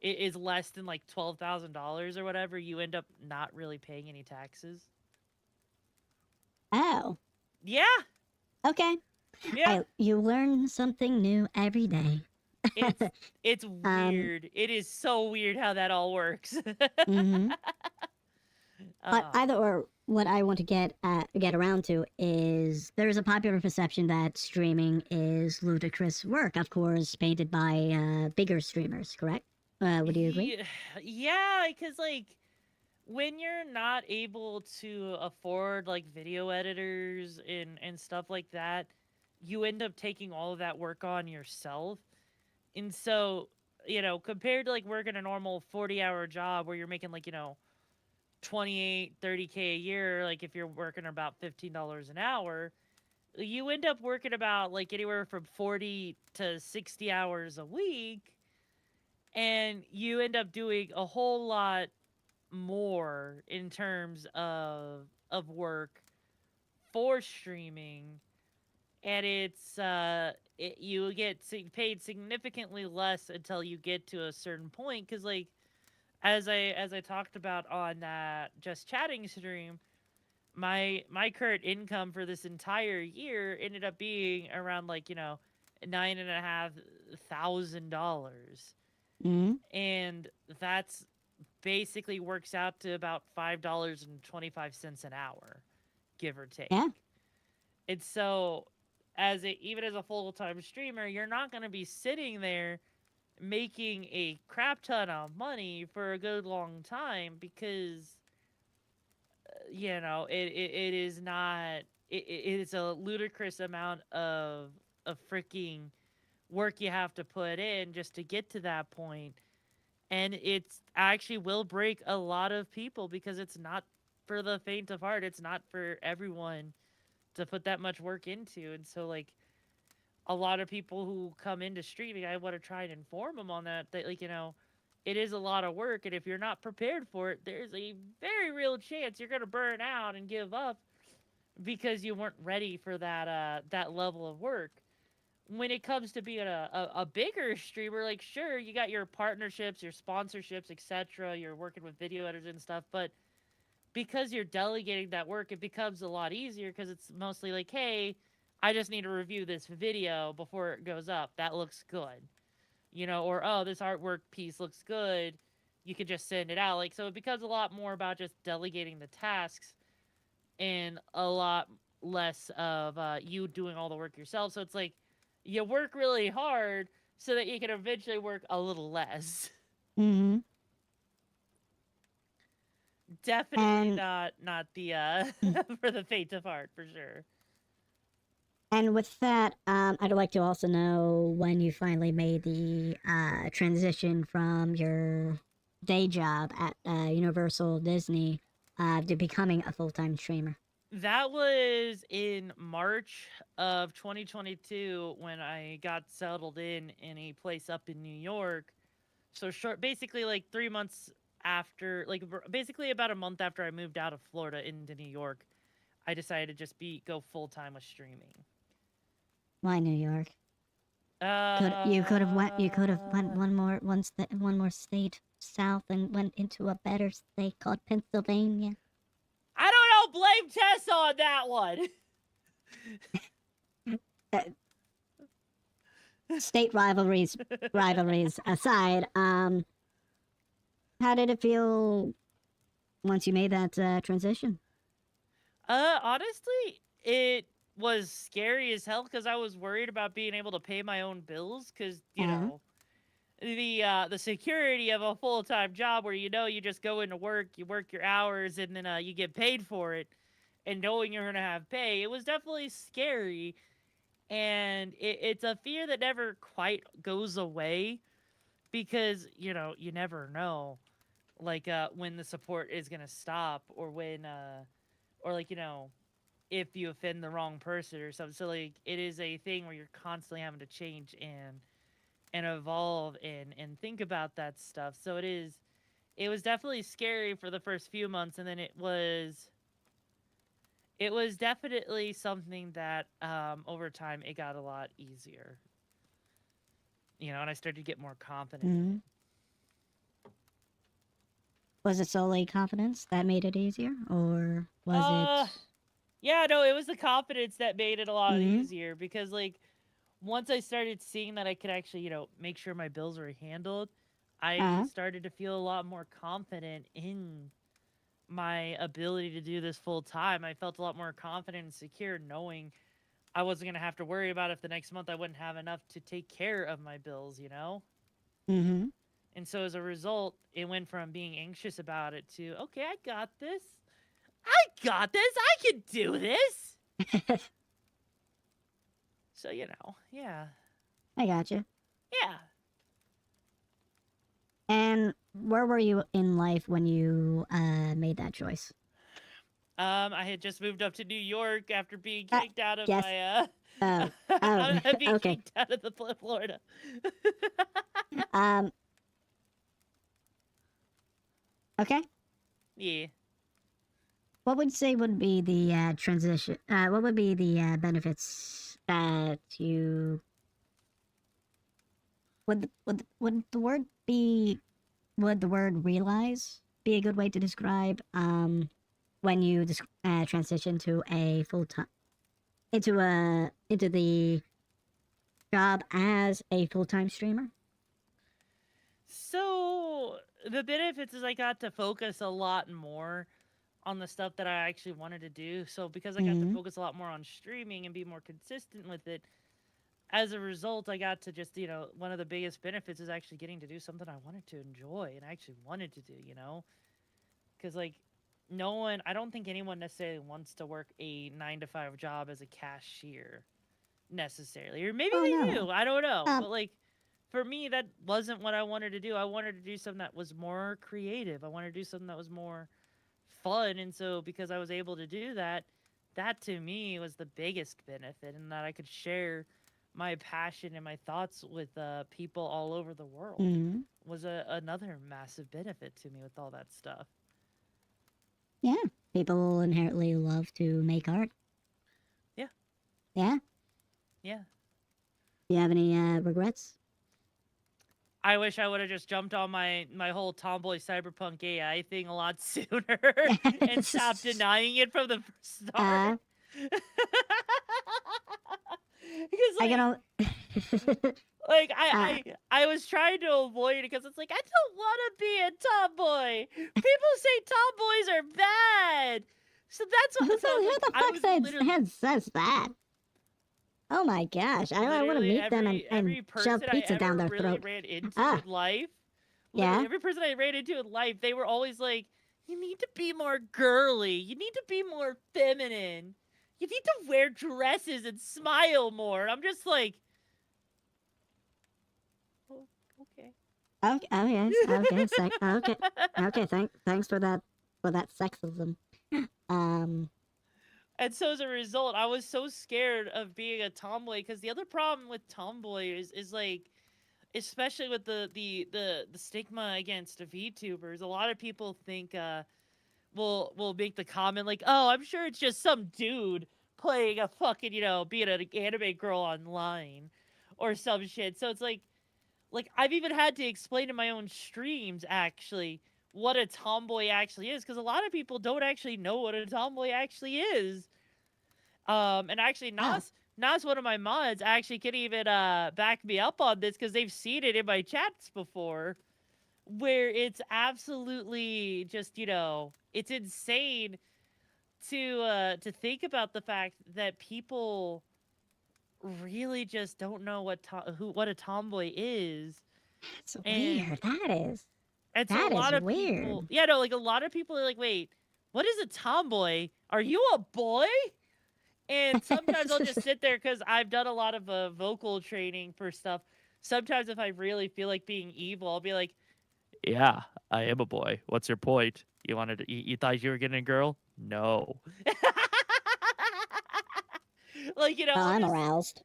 it is less than like $12,000 or whatever, you end up not really paying any taxes. Oh. Yeah. Okay. Yeah. You learn something new every day. It's weird. It is so weird how that all works. Mm-hmm. But either or, what I want to get around to is there is a popular perception that streaming is ludicrous work, of course, painted by bigger streamers. Correct? Would you agree? Yeah, because like when you're not able to afford like video editors and stuff like that, you end up taking all of that work on yourself. And so, compared to like working a normal 40-hour job where you're making like, 28, 30K a year, like if you're working about $15 an hour, you end up working about like anywhere from 40 to 60 hours a week. And you end up doing a whole lot more in terms of work for streaming, and you get paid significantly less until you get to a certain point, because like as I talked about on that Just Chatting stream, my current income for this entire year ended up being around like $9,500. Mm-hmm. and that's basically works out to about $5.25 an hour, give or take. Yeah. And so, even as a full time streamer, you're not going to be sitting there making a crap ton of money for a good long time because it is not it is a ludicrous amount of freaking work you have to put in just to get to that point, and it's actually will break a lot of people because it's not for the faint of heart. It's not for everyone to put that much work into. And so, like, a lot of people who come into streaming, I want to try and inform them on that like, it is a lot of work, and if you're not prepared for it, there's a very real chance you're going to burn out and give up because you weren't ready for that level of work. When it comes to being a bigger streamer, like, sure, you got your partnerships, your sponsorships, etc. You're working with video editors and stuff, but because you're delegating that work, it becomes a lot easier because it's mostly like, hey, I just need to review this video before it goes up. That looks good. Or, oh, this artwork piece looks good. You can just send it out. Like, so it becomes a lot more about just delegating the tasks and a lot less of you doing all the work yourself. So it's like you work really hard so that you can eventually work a little less. Mm-hmm. Definitely And not the for the faint of heart, for sure. and with that, I'd like to also know when you finally made the transition from your day job at Universal Disney to becoming a full-time streamer. That was in March of 2022 when I got settled in a place up in New York. So short, basically like 3 months after, like basically about a month after I moved out of Florida into New York, I decided to just go full time with streaming. Why New York? You could have went one more state south and went into a better state called Pennsylvania. I don't know. Blame Tessa on that one. State rivalries aside, how did it feel once you made that transition? Honestly, it was scary as hell because I was worried about being able to pay my own bills because the security of a full time job where you just go into work, you work your hours, and then you get paid for it, and knowing you're gonna have pay, it was definitely scary, and it's a fear that never quite goes away because you never know, like when the support is gonna stop or when or like if you offend the wrong person or something. So like it is a thing where you're constantly having to change and evolve and think about that stuff. So it was definitely scary for the first few months, and then it was definitely something that over time it got a lot easier. And I started to get more confident in it. Was it solely confidence that made it easier, or was it? Yeah, no, it was the confidence that made it a lot easier because, like, once I started seeing that I could actually, make sure my bills were handled, I started to feel a lot more confident in my ability to do this full time. I felt a lot more confident and secure knowing I wasn't going to have to worry about if the next month I wouldn't have enough to take care of my bills, Mm-hmm. And so as a result, it went from being anxious about it to, okay, I got this. I can do this. So, yeah. I gotcha. Yeah. And where were you in life when you made that choice? I had just moved up to New York after being kicked out of my being okay. kicked out of the Florida. Okay. Yeah. What would you say would be the transition? What would be the benefits that you would the word be? Would the word realize be a good way to describe when you transition to a full time into the job as a full time streamer? So the benefits is I got to focus a lot more on the stuff that I actually wanted to do. So because I got to Mm-hmm. focus a lot more on streaming and be more consistent with it, as a result, I got to just, one of the biggest benefits is actually getting to do something I wanted to enjoy and I actually wanted to do. Because, like, no one, I don't think anyone necessarily wants to work a 9 to 5 job as a cashier necessarily. Or maybe Oh they no. do. I don't know. Um. But, like, for me, that wasn't what I wanted to do. I wanted to do something that was more creative. I wanted to do something that was more fun. And so, because I was able to do that, that to me was the biggest benefit, and that I could share my passion and my thoughts with people all over the world Mm-hmm. was another massive benefit to me with all that stuff. Yeah. People inherently love to make art. Yeah. Yeah. Yeah. Do you have any regrets? I wish I would have just jumped on my whole tomboy cyberpunk AI thing a lot sooner and stopped denying it from the start. Because I like, can. like I was trying to avoid it because it's like I don't want to be a tomboy. People say tomboys are bad, so that's Who what. So the, who like the I fuck was literally. says that? Oh my gosh! I want to Literally meet them and, every shove person I pizza down ever their really throat. ran into Ah, in life, literally yeah. every person I ran into in life, they were always like, "You need to be more girly. You need to be more feminine. You need to wear dresses and smile more." And I'm just like, oh, okay. Okay. Oh yes. Okay. Okay. Okay. Thanks for that sexism. Um. And so as a result, I was so scared of being a tomboy because the other problem with tomboy is like, especially with the stigma against VTubers, a lot of people think will make the comment like, "Oh, I'm sure it's just some dude playing a fucking, being an anime girl online or some shit." So it's like I've even had to explain in my own streams actually what a tomboy actually is, because a lot of people don't actually know what a tomboy actually is. And actually, Oh. Nas, one of my mods, actually can even back me up on this because they've seen it in my chats before, where it's absolutely just, it's insane to think about the fact that people really just don't know what a tomboy is. That's and weird. That is. and so a That is lot of people, weird. yeah, no, like a lot of people are like, wait, what is a tomboy? Are you a boy? And sometimes I'll just sit there because I've done a lot of vocal training for stuff. Sometimes if I really feel like being evil, I'll be like, "Yeah, I am a boy. What's your point? You wanted to, you thought you were getting a girl? No." Like, Well, I'll I'm just aroused.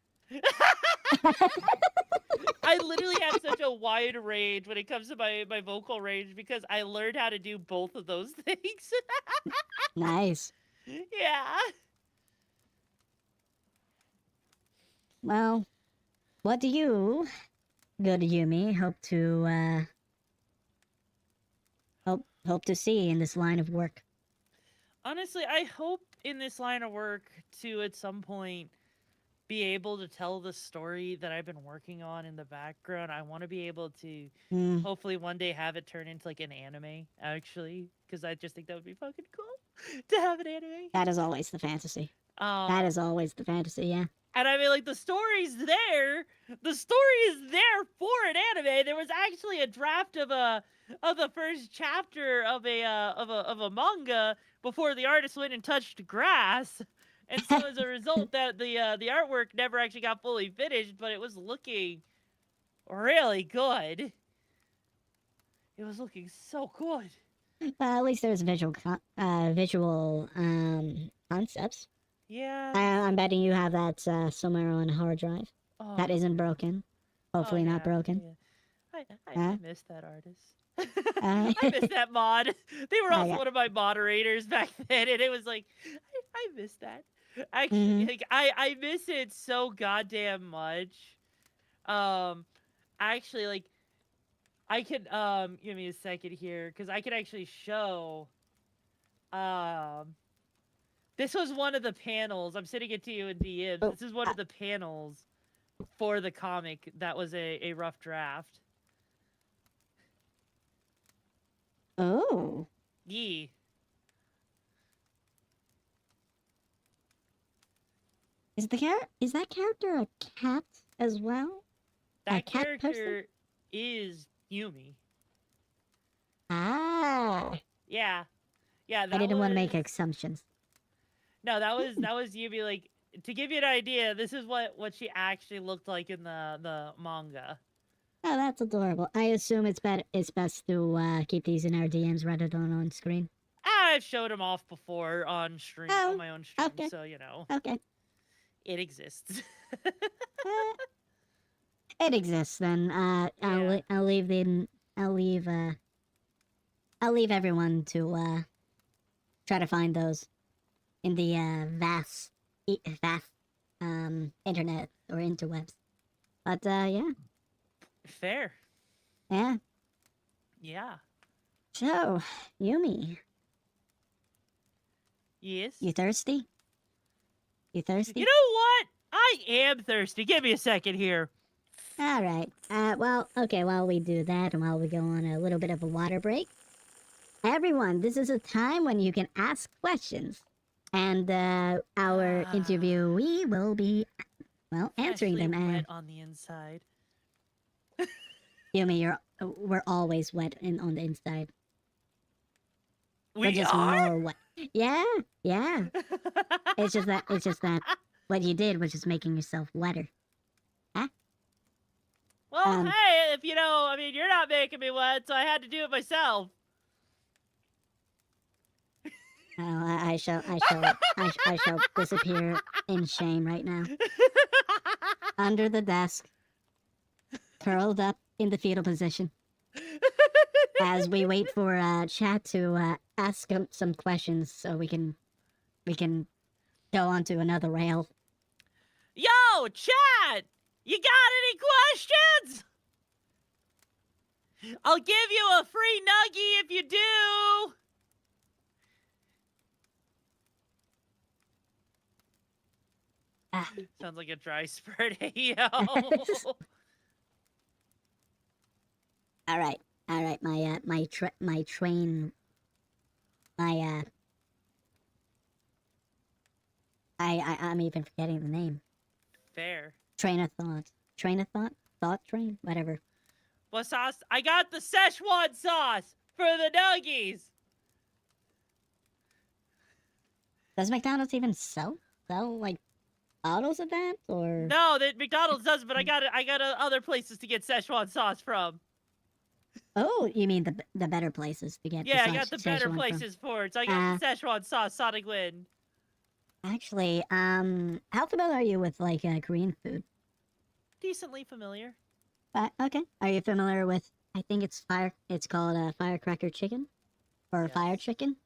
I literally have such a wide range when it comes to my vocal range because I learned how to do both of those things. Nice. Yeah. Well, what do you, good Yumi, hope to see in this line of work? Honestly, I hope in this line of work to at some point be able to tell the story that I've been working on in the background. I want to be able to Mm, hopefully one day have it turn into like an anime, actually, because I just think that would be fucking cool to have an anime. that is always the fantasy. That Um, is always the fantasy, yeah. and I mean, like the story's there. The story is there for an anime. There was actually a draft of the first chapter of a manga before the artist went and touched grass. And so as a result, that the artwork never actually got fully finished, but it was looking really good. It was looking so good. At least there's visual concepts. Yeah. I'm betting you have that somewhere on a hard drive. Oh, That isn't broken. oh Hopefully not yeah. broken. Yeah. I Huh? miss that artist. Uh, I miss that mod. They were also okay. one of my moderators back then, and it was like, I miss that. Actually, Mm-hmm. like I miss it so goddamn much. Um, actually, like I could give me a second here because I could actually show. Um, this was one of the panels. I'm sending it to you in DMs. Oh, This is one of the panels for the comic that was a rough draft. Oh. Yee. Is that character a cat as well? A That cat person? character is Yumi. Ah. Yeah. Yeah, I that didn't want to make was assumptions. No, that was Yumi. Like, to give you an idea, this is what she actually looked like in the manga. Oh, that's adorable. I assume it's best to keep these in our DMs rather than on screen. I've showed him off before on stream, on my own stream, okay. so you know. Okay. It exists. It exists then. Yeah. I'll leave everyone to try to find those in the vast internet or interwebs. But yeah. Fair. Yeah. Yeah. So, Yumi, Yes. you thirsty? You thirsty? You know what? I am thirsty. Give me a second here. All right. Well, okay, while we do that and while we go on a little bit of a water break, everyone, this is a time when you can ask questions. And our interviewee will be, well, answering Freshly them. wet on the inside. Yumi, we're always wet on the inside. We're We just are? more wet. Yeah. It's just that what you did was just making yourself wetter. Well, hey, if you know, I mean, you're not making me wet, so I had to do it myself. Oh, I shall disappear in shame right now. Under the desk, curled up in the fetal position, as we wait for chat to ask some questions, so we can go on to another rail. Yo, chat! You got any questions? I'll give you a free nuggie if you do. Sounds like a dry spurt. Yo. All right. My train. I'm even forgetting the name. Fair. Train of thought. Thought train. Whatever. What sauce? I got the Szechuan sauce for the nuggies. Does McDonald's even sell like bottles of that, or No, that McDonald's doesn't, but I got other places to get Szechuan sauce from. Oh, you mean the better places to get? Yeah, the I got the better places for it. So I got the Szechuan sauce, Sonic Wind. Actually, how familiar are you with like Korean food? Decently familiar. Okay. Are you familiar with? I think it's called firecracker chicken, or fire chicken.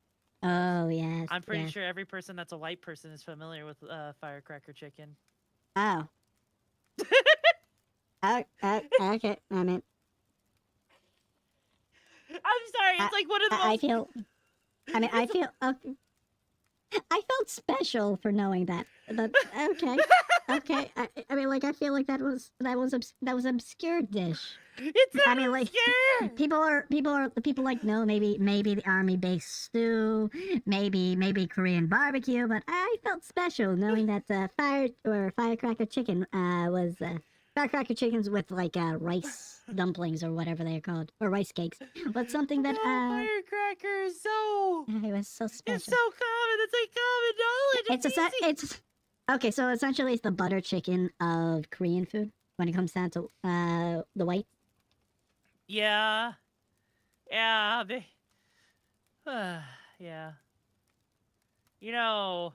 Oh yes. I'm pretty sure every person that's a white person is familiar with firecracker chicken. Oh. Okay. I mean, I'm sorry. It's like one of the most... I feel. I felt special for knowing that. But okay. I mean, like, I feel like that was obscure dish. It's not obscure. Like, people like no, maybe the army-based stew, maybe Korean barbecue, but I felt special knowing that firecracker chicken was firecracker chickens with like rice dumplings or whatever they're called, or rice cakes. But something that firecracker is so... it was so special. It's so common. It's like common knowledge. It's okay. So essentially, it's the butter chicken of Korean food when it comes down to the white. Yeah. Yeah. Yeah. You know,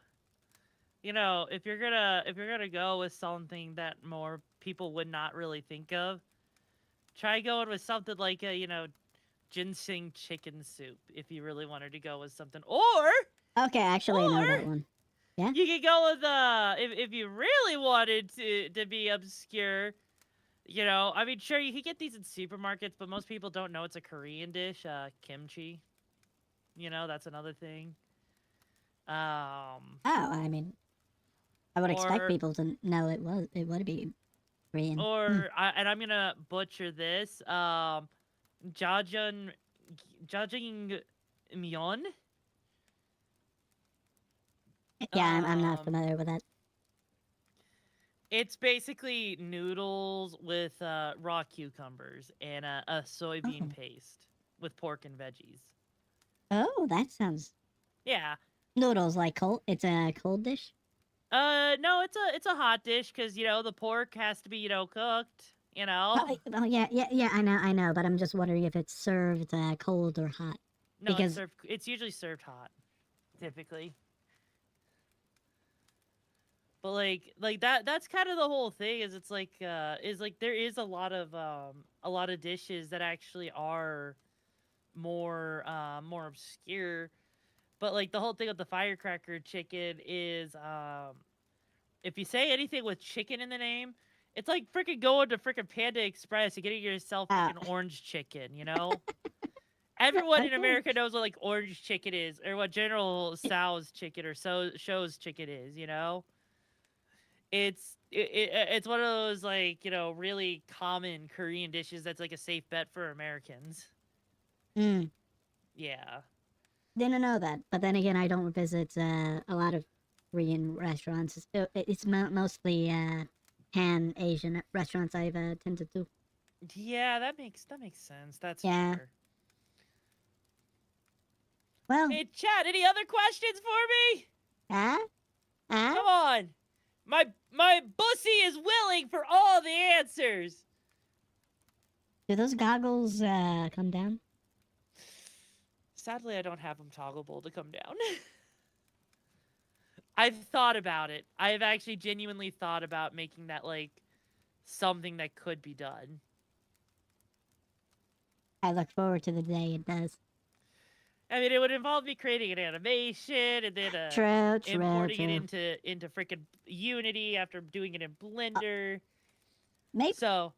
if you're gonna go with something that more people would not really think of, try going with something like a, ginseng chicken soup if you really wanted to go with something. Or okay, actually, I know that one. Yeah. You could go with if you really wanted to be obscure, I mean, sure, you could get these in supermarkets, but most people don't know it's a Korean dish, kimchi. That's another thing. Oh, I mean, I would expect people to know it would be Korean. Or and I'm gonna butcher this. Jajun judging myeon. Yeah, I'm not familiar with that. It's basically noodles with raw cucumbers and a soybean Oh. paste with pork and veggies. Oh, that sounds Yeah. noodles like cold. It's a cold dish. No, it's a hot dish because the pork has to be cooked. Oh yeah. I know. But I'm just wondering if it's served cold or hot. No, Because it's usually served hot, typically. But like that's kind of the whole thing is there is a lot of dishes that actually are more obscure. But like the whole thing with the firecracker chicken is if you say anything with chicken in the name, it's like freaking going to freaking Panda Express and getting yourself freaking orange chicken, you know? Everyone in okay. America knows what like orange chicken is or what General Tso's chicken or Show's chicken is, you know? It's one of those like, really common Korean dishes that's like a safe bet for Americans. Mm. Yeah. Didn't know that. But then again, I don't visit a lot of Korean restaurants. It's mostly pan Asian restaurants I've tended to. Yeah, that makes sense. That's Yeah. fair. Well, Hey, chat, any other questions for me? Come on. My bussy is willing for all the answers. Do those goggles come down? Sadly, I don't have them toggleable to come down. I've thought about it. I've actually genuinely thought about making that like something that could be done. I look forward to the day it does. I mean, it would involve me creating an animation and then importing it into freaking Unity after doing it in Blender. Maybe. So,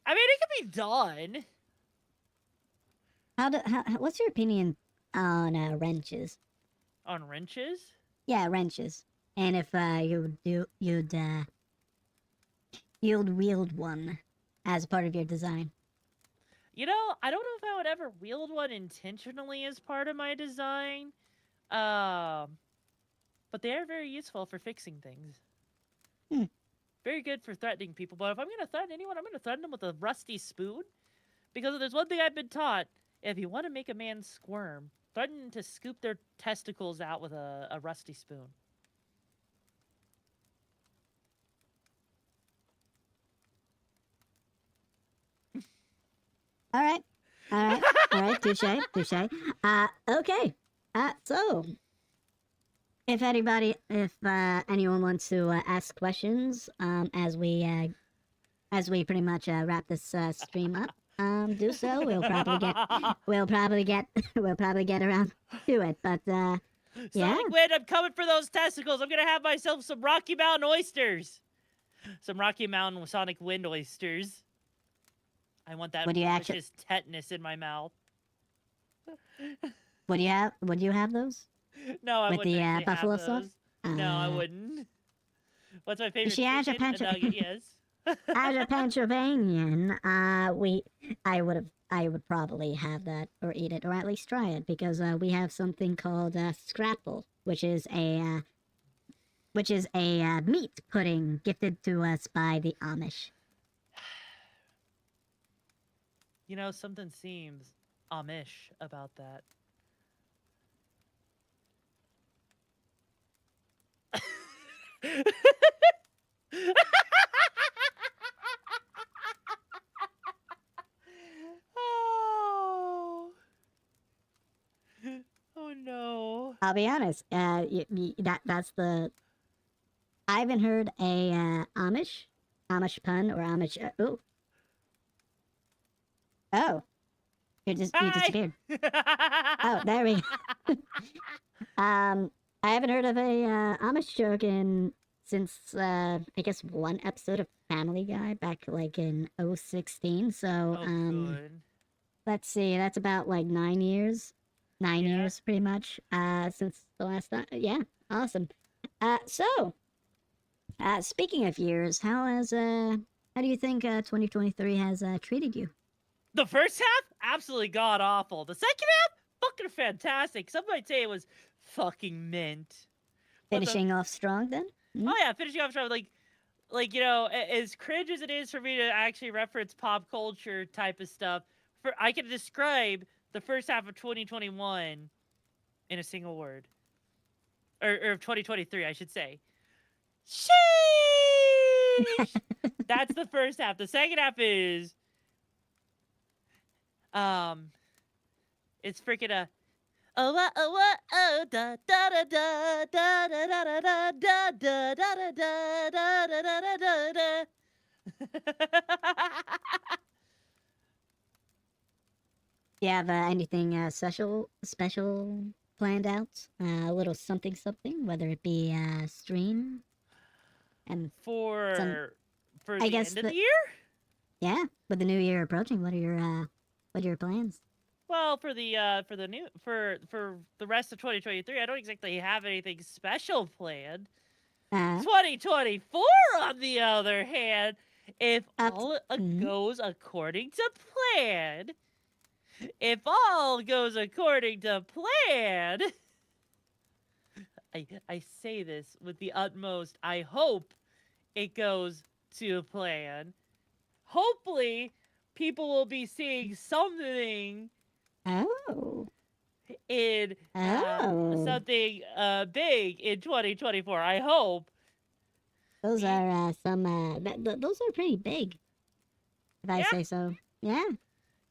I mean, it could be done. What's your opinion on wrenches? On wrenches? Yeah, wrenches. And if you'd wield one as part of your design. I don't know if I would ever wield one intentionally as part of my design. But they are very useful for fixing things. Very good for threatening people. But if I'm going to threaten anyone, I'm going to threaten them with a rusty spoon. Because if there's one thing I've been taught, if you want to make a man squirm, threaten to scoop their testicles out with a rusty spoon. All right. Touche. Okay. So, if anyone wants to ask questions, as we pretty much wrap this stream up, do so. We'll probably get around to it. But yeah. Sonic Wind, I'm coming for those testicles. I'm gonna have myself some Rocky Mountain oysters. Some Rocky Mountain Sonic Wind oysters. I want that delicious tetanus in my mouth. Would you have those? No, I with wouldn't. With the buffalo sauce? No, I wouldn't. What's my favorite? She has a nugget, yes. As a Pennsylvanian, I would probably have that or eat it or at least try it because we have something called scrapple, which is a meat pudding gifted to us by the Amish. Something seems Amish about that. Oh no. I'll be honest. That's the. I haven't heard a Amish pun or Amish. Oh, you disappeared. Oh, there we go. I haven't heard of a Amish joke since I guess one episode of Family Guy back like in 2016. So good. Let's see, that's about like 9 years. 9 years pretty much since the last time. Yeah, awesome. So speaking of years, how do you think 2023 has treated you? The first half? absolutely god awful. The second half, fucking fantastic. Some might say it was fucking mint. But Finishing off strong then? oh yeah, finishing off strong. Like as cringe as it is for me to actually reference pop culture type of stuff, I can describe the first half of 2021 in a single word, or 2023, I should say. Sheesh! That's the first half. The second half is, it's freaking a. Oh, da da da da da da da da da da da da da da da da da. You have anything special planned out? A little something, whether it be stream and for I the guess end of the year? Yeah, with the new year approaching, what are your plans? Well, for the rest of 2023, I don't exactly have anything special planned. 2024, on the other hand, if all goes according to plan, I say this with the utmost, I hope it goes to plan. Hopefully, people will be seeing something in something big in 2024. I hope. Those are those are pretty big, if I say so. Yeah.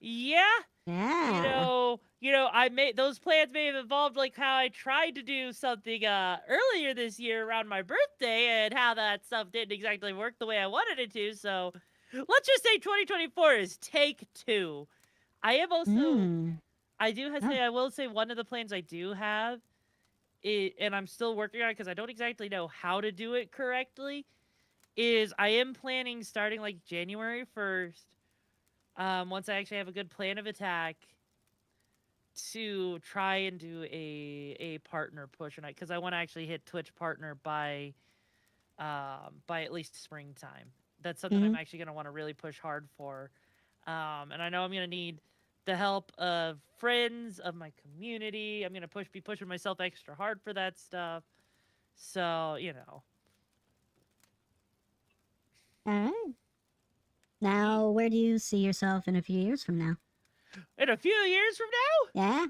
Yeah. Yeah. Those plans may have evolved like how I tried to do something earlier this year around my birthday, and how that stuff didn't exactly work the way I wanted it to. So let's just say 2024 is take 2. I am also I will say one of the plans I do have, and I'm still working on it because I don't exactly know how to do it correctly, is I am planning starting like January 1st, once I actually have a good plan of attack, to try and do a partner push, because I want to actually hit Twitch partner by at least springtime. That's something I'm actually going to want to really push hard for. And I know I'm going to need the help of friends, of my community. I'm going to be pushing myself extra hard for that stuff. So, All right. Now, where do you see yourself in a few years from now? In a few years from now?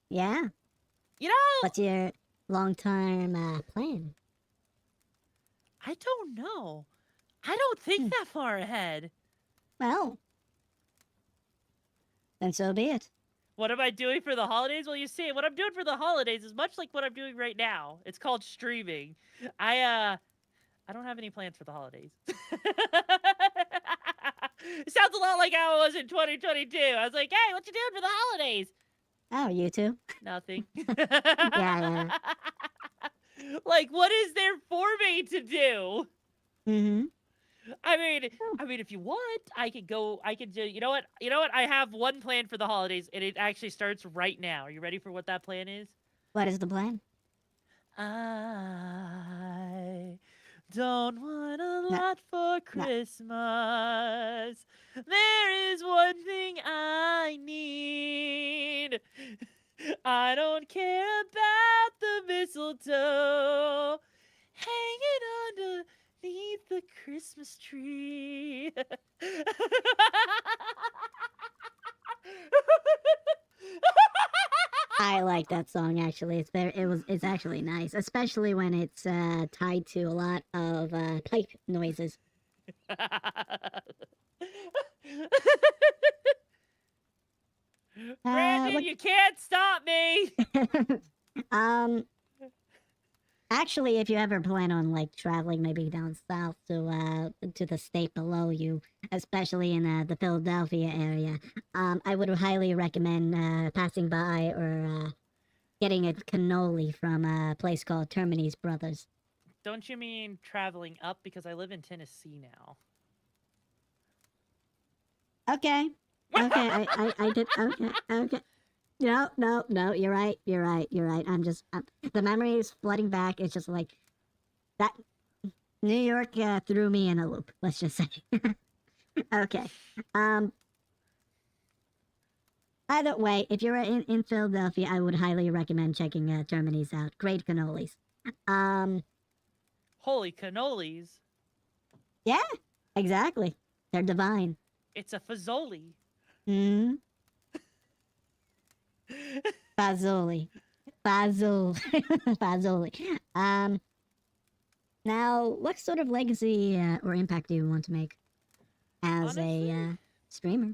Yeah. What's your long-term plan? I don't know. I don't think that far ahead. Well, then so be it. What am I doing for the holidays? Well, you see, what I'm doing for the holidays is much like what I'm doing right now. It's called streaming. I don't have any plans for the holidays. It sounds a lot like how it was in 2022. I was like, hey, what you doing for the holidays? Oh, you too? Nothing. Yeah. Like, what is there for me to do? I mean, if you want, I could do, you know what? I have one plan for the holidays, and it actually starts right now. Are you ready for what that plan is? What is the plan? I don't want a lot for Christmas. There is one thing I need. I don't care about the mistletoe hanging underneath the Christmas tree. I like that song actually. It's actually nice, especially when it's tied to a lot of pipe noises. Brandon, you can't stop me. Actually, if you ever plan on like traveling maybe down south to the state below you, especially in the Philadelphia area, I would highly recommend passing by or getting a cannoli from a place called Termini's Brothers. Don't you mean traveling up? Because I live in Tennessee now. Okay. I did. Okay. No, you're right. I'm just, the memory is flooding back. It's just like, that, New York threw me in a loop, let's just say. Okay. Either way, if you're in Philadelphia, I would highly recommend checking Termini's out. Great cannolis. Holy cannolis. Yeah, exactly. They're divine. It's a Fazoli. Hmm. Fazoli. Fazoli. Now, what sort of legacy or impact do you want to make as Honestly, a streamer?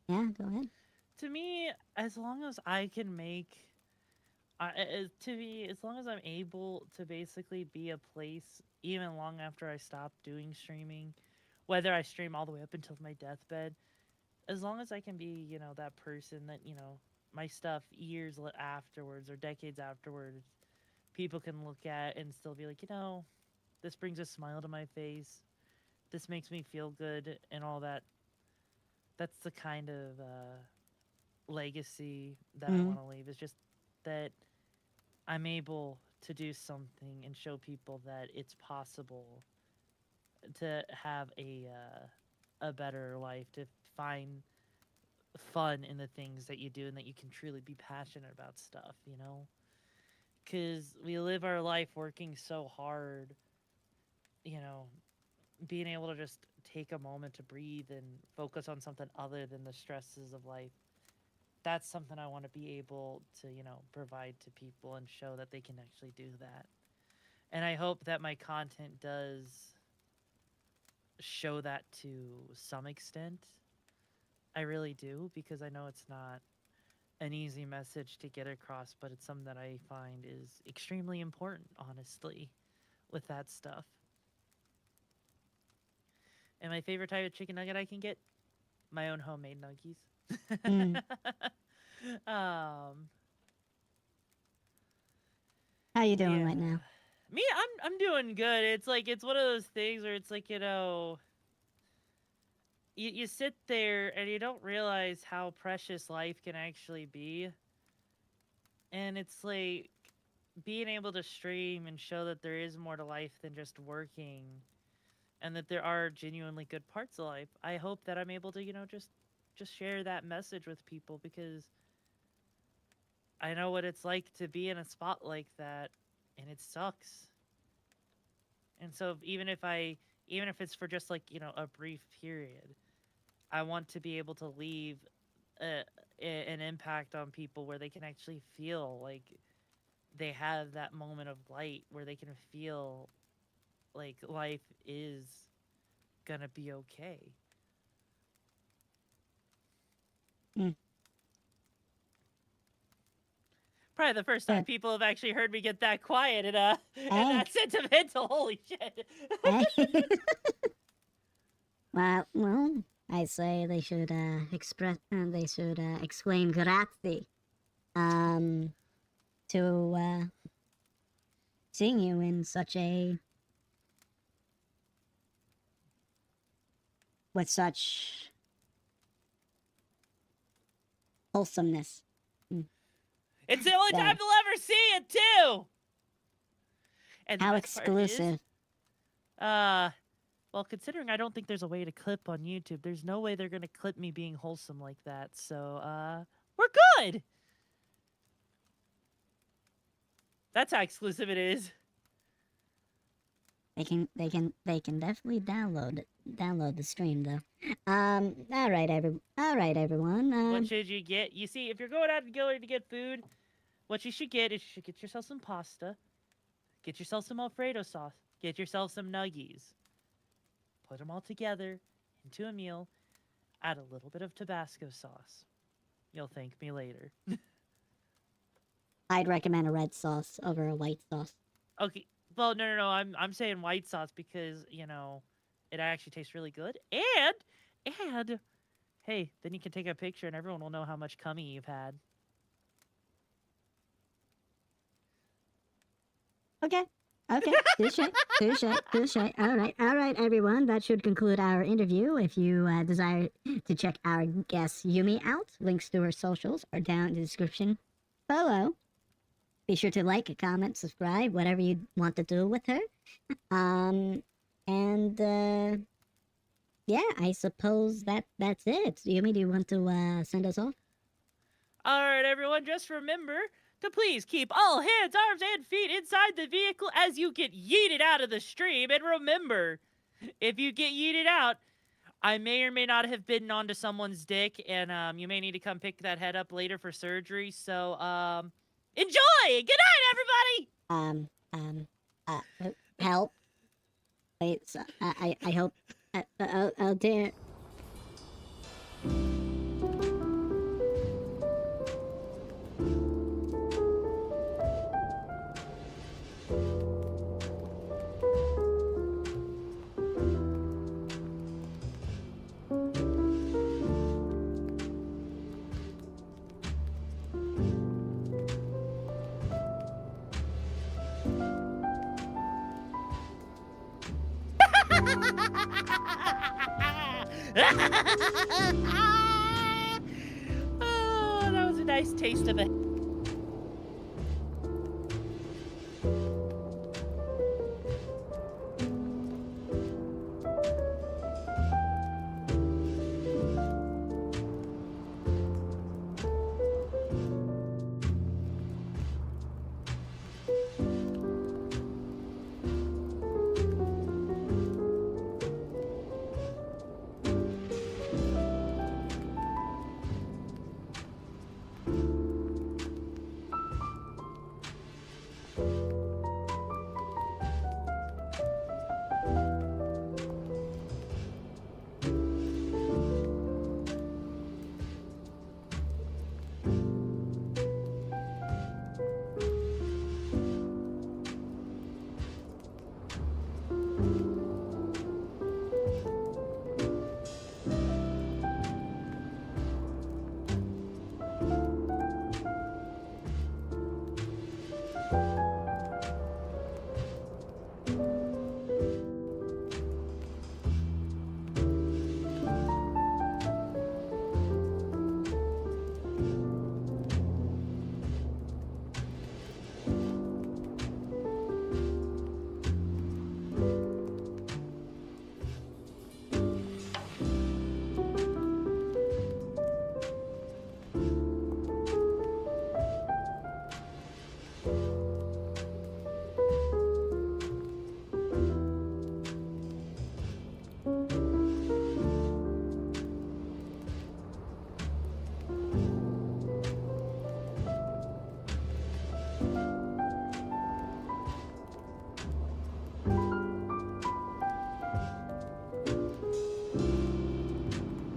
Yeah, go ahead. to me, as long as I can make, to me, as long as I'm able to basically be a place even long after I stop doing streaming, whether I stream all the way up until my deathbed, as long as I can be, that person that, my stuff years afterwards or decades afterwards, people can look at and still be like, this brings a smile to my face. This makes me feel good and all that. That's the kind of legacy that I want to leave. Is just that I'm able to do something and show people that it's possible to have a better life, to find fun in the things that you do and that you can truly be passionate about stuff, because we live our life working so hard, being able to just take a moment to breathe and focus on something other than the stresses of life. That's something I want to be able to, provide to people and show that they can actually do that. And I hope that my content does show that to some extent. I really do, because I know it's not an easy message to get across, but it's something that I find is extremely important, honestly, with that stuff. And my favorite type of chicken nugget I can get? My own homemade nuggies. How you doing right now? Me, I'm doing good. It's like, it's one of those things where it's like, you sit there and you don't realize how precious life can actually be. And it's like being able to stream and show that there is more to life than just working, and that there are genuinely good parts of life. I hope that I'm able to, just share that message with people, because I know what it's like to be in a spot like that, and it sucks. And so even if it's for just like, a brief period, I want to be able to leave an impact on people where they can actually feel like they have that moment of light, where they can feel like life is gonna be okay. Probably the first time people have actually heard me get that quiet and that sentimental. Holy shit! Well, I say they should exclaim grazie, to seeing you in such with such wholesomeness. It's the only time they'll ever see it too. And how exclusive. Well, considering I don't think there's a way to clip on YouTube, there's no way they're gonna clip me being wholesome like that. So, we're good. That's how exclusive it is. They can definitely download the stream though. All right, everyone. What should you get? You see, if you're going out to get food, what you should get is you should get yourself some pasta, get yourself some Alfredo sauce, get yourself some nuggies. Put them all together into a meal, add a little bit of Tabasco sauce. You'll thank me later. I'd recommend a red sauce over a white sauce. Okay. Well, no. I'm saying white sauce because, it actually tastes really good. And, hey, then you can take a picture and everyone will know how much cummy you've had. Okay. Touche. All right, everyone. That should conclude our interview. If you desire to check our guest Yumi out, links to her socials are down in the description below. Be sure to like, comment, subscribe, whatever you want to do with her. Yeah, I suppose that's it. Yumi, do you want to send us off? All right, everyone, just remember to please keep all hands, arms, and feet inside the vehicle as you get yeeted out of the stream. And remember, if you get yeeted out, I may or may not have bitten onto someone's dick, and you may need to come pick that head up later for surgery. So, enjoy! Good night, everybody! Help. Wait, so, I hope, oh dear. Oh, that was a nice taste of it.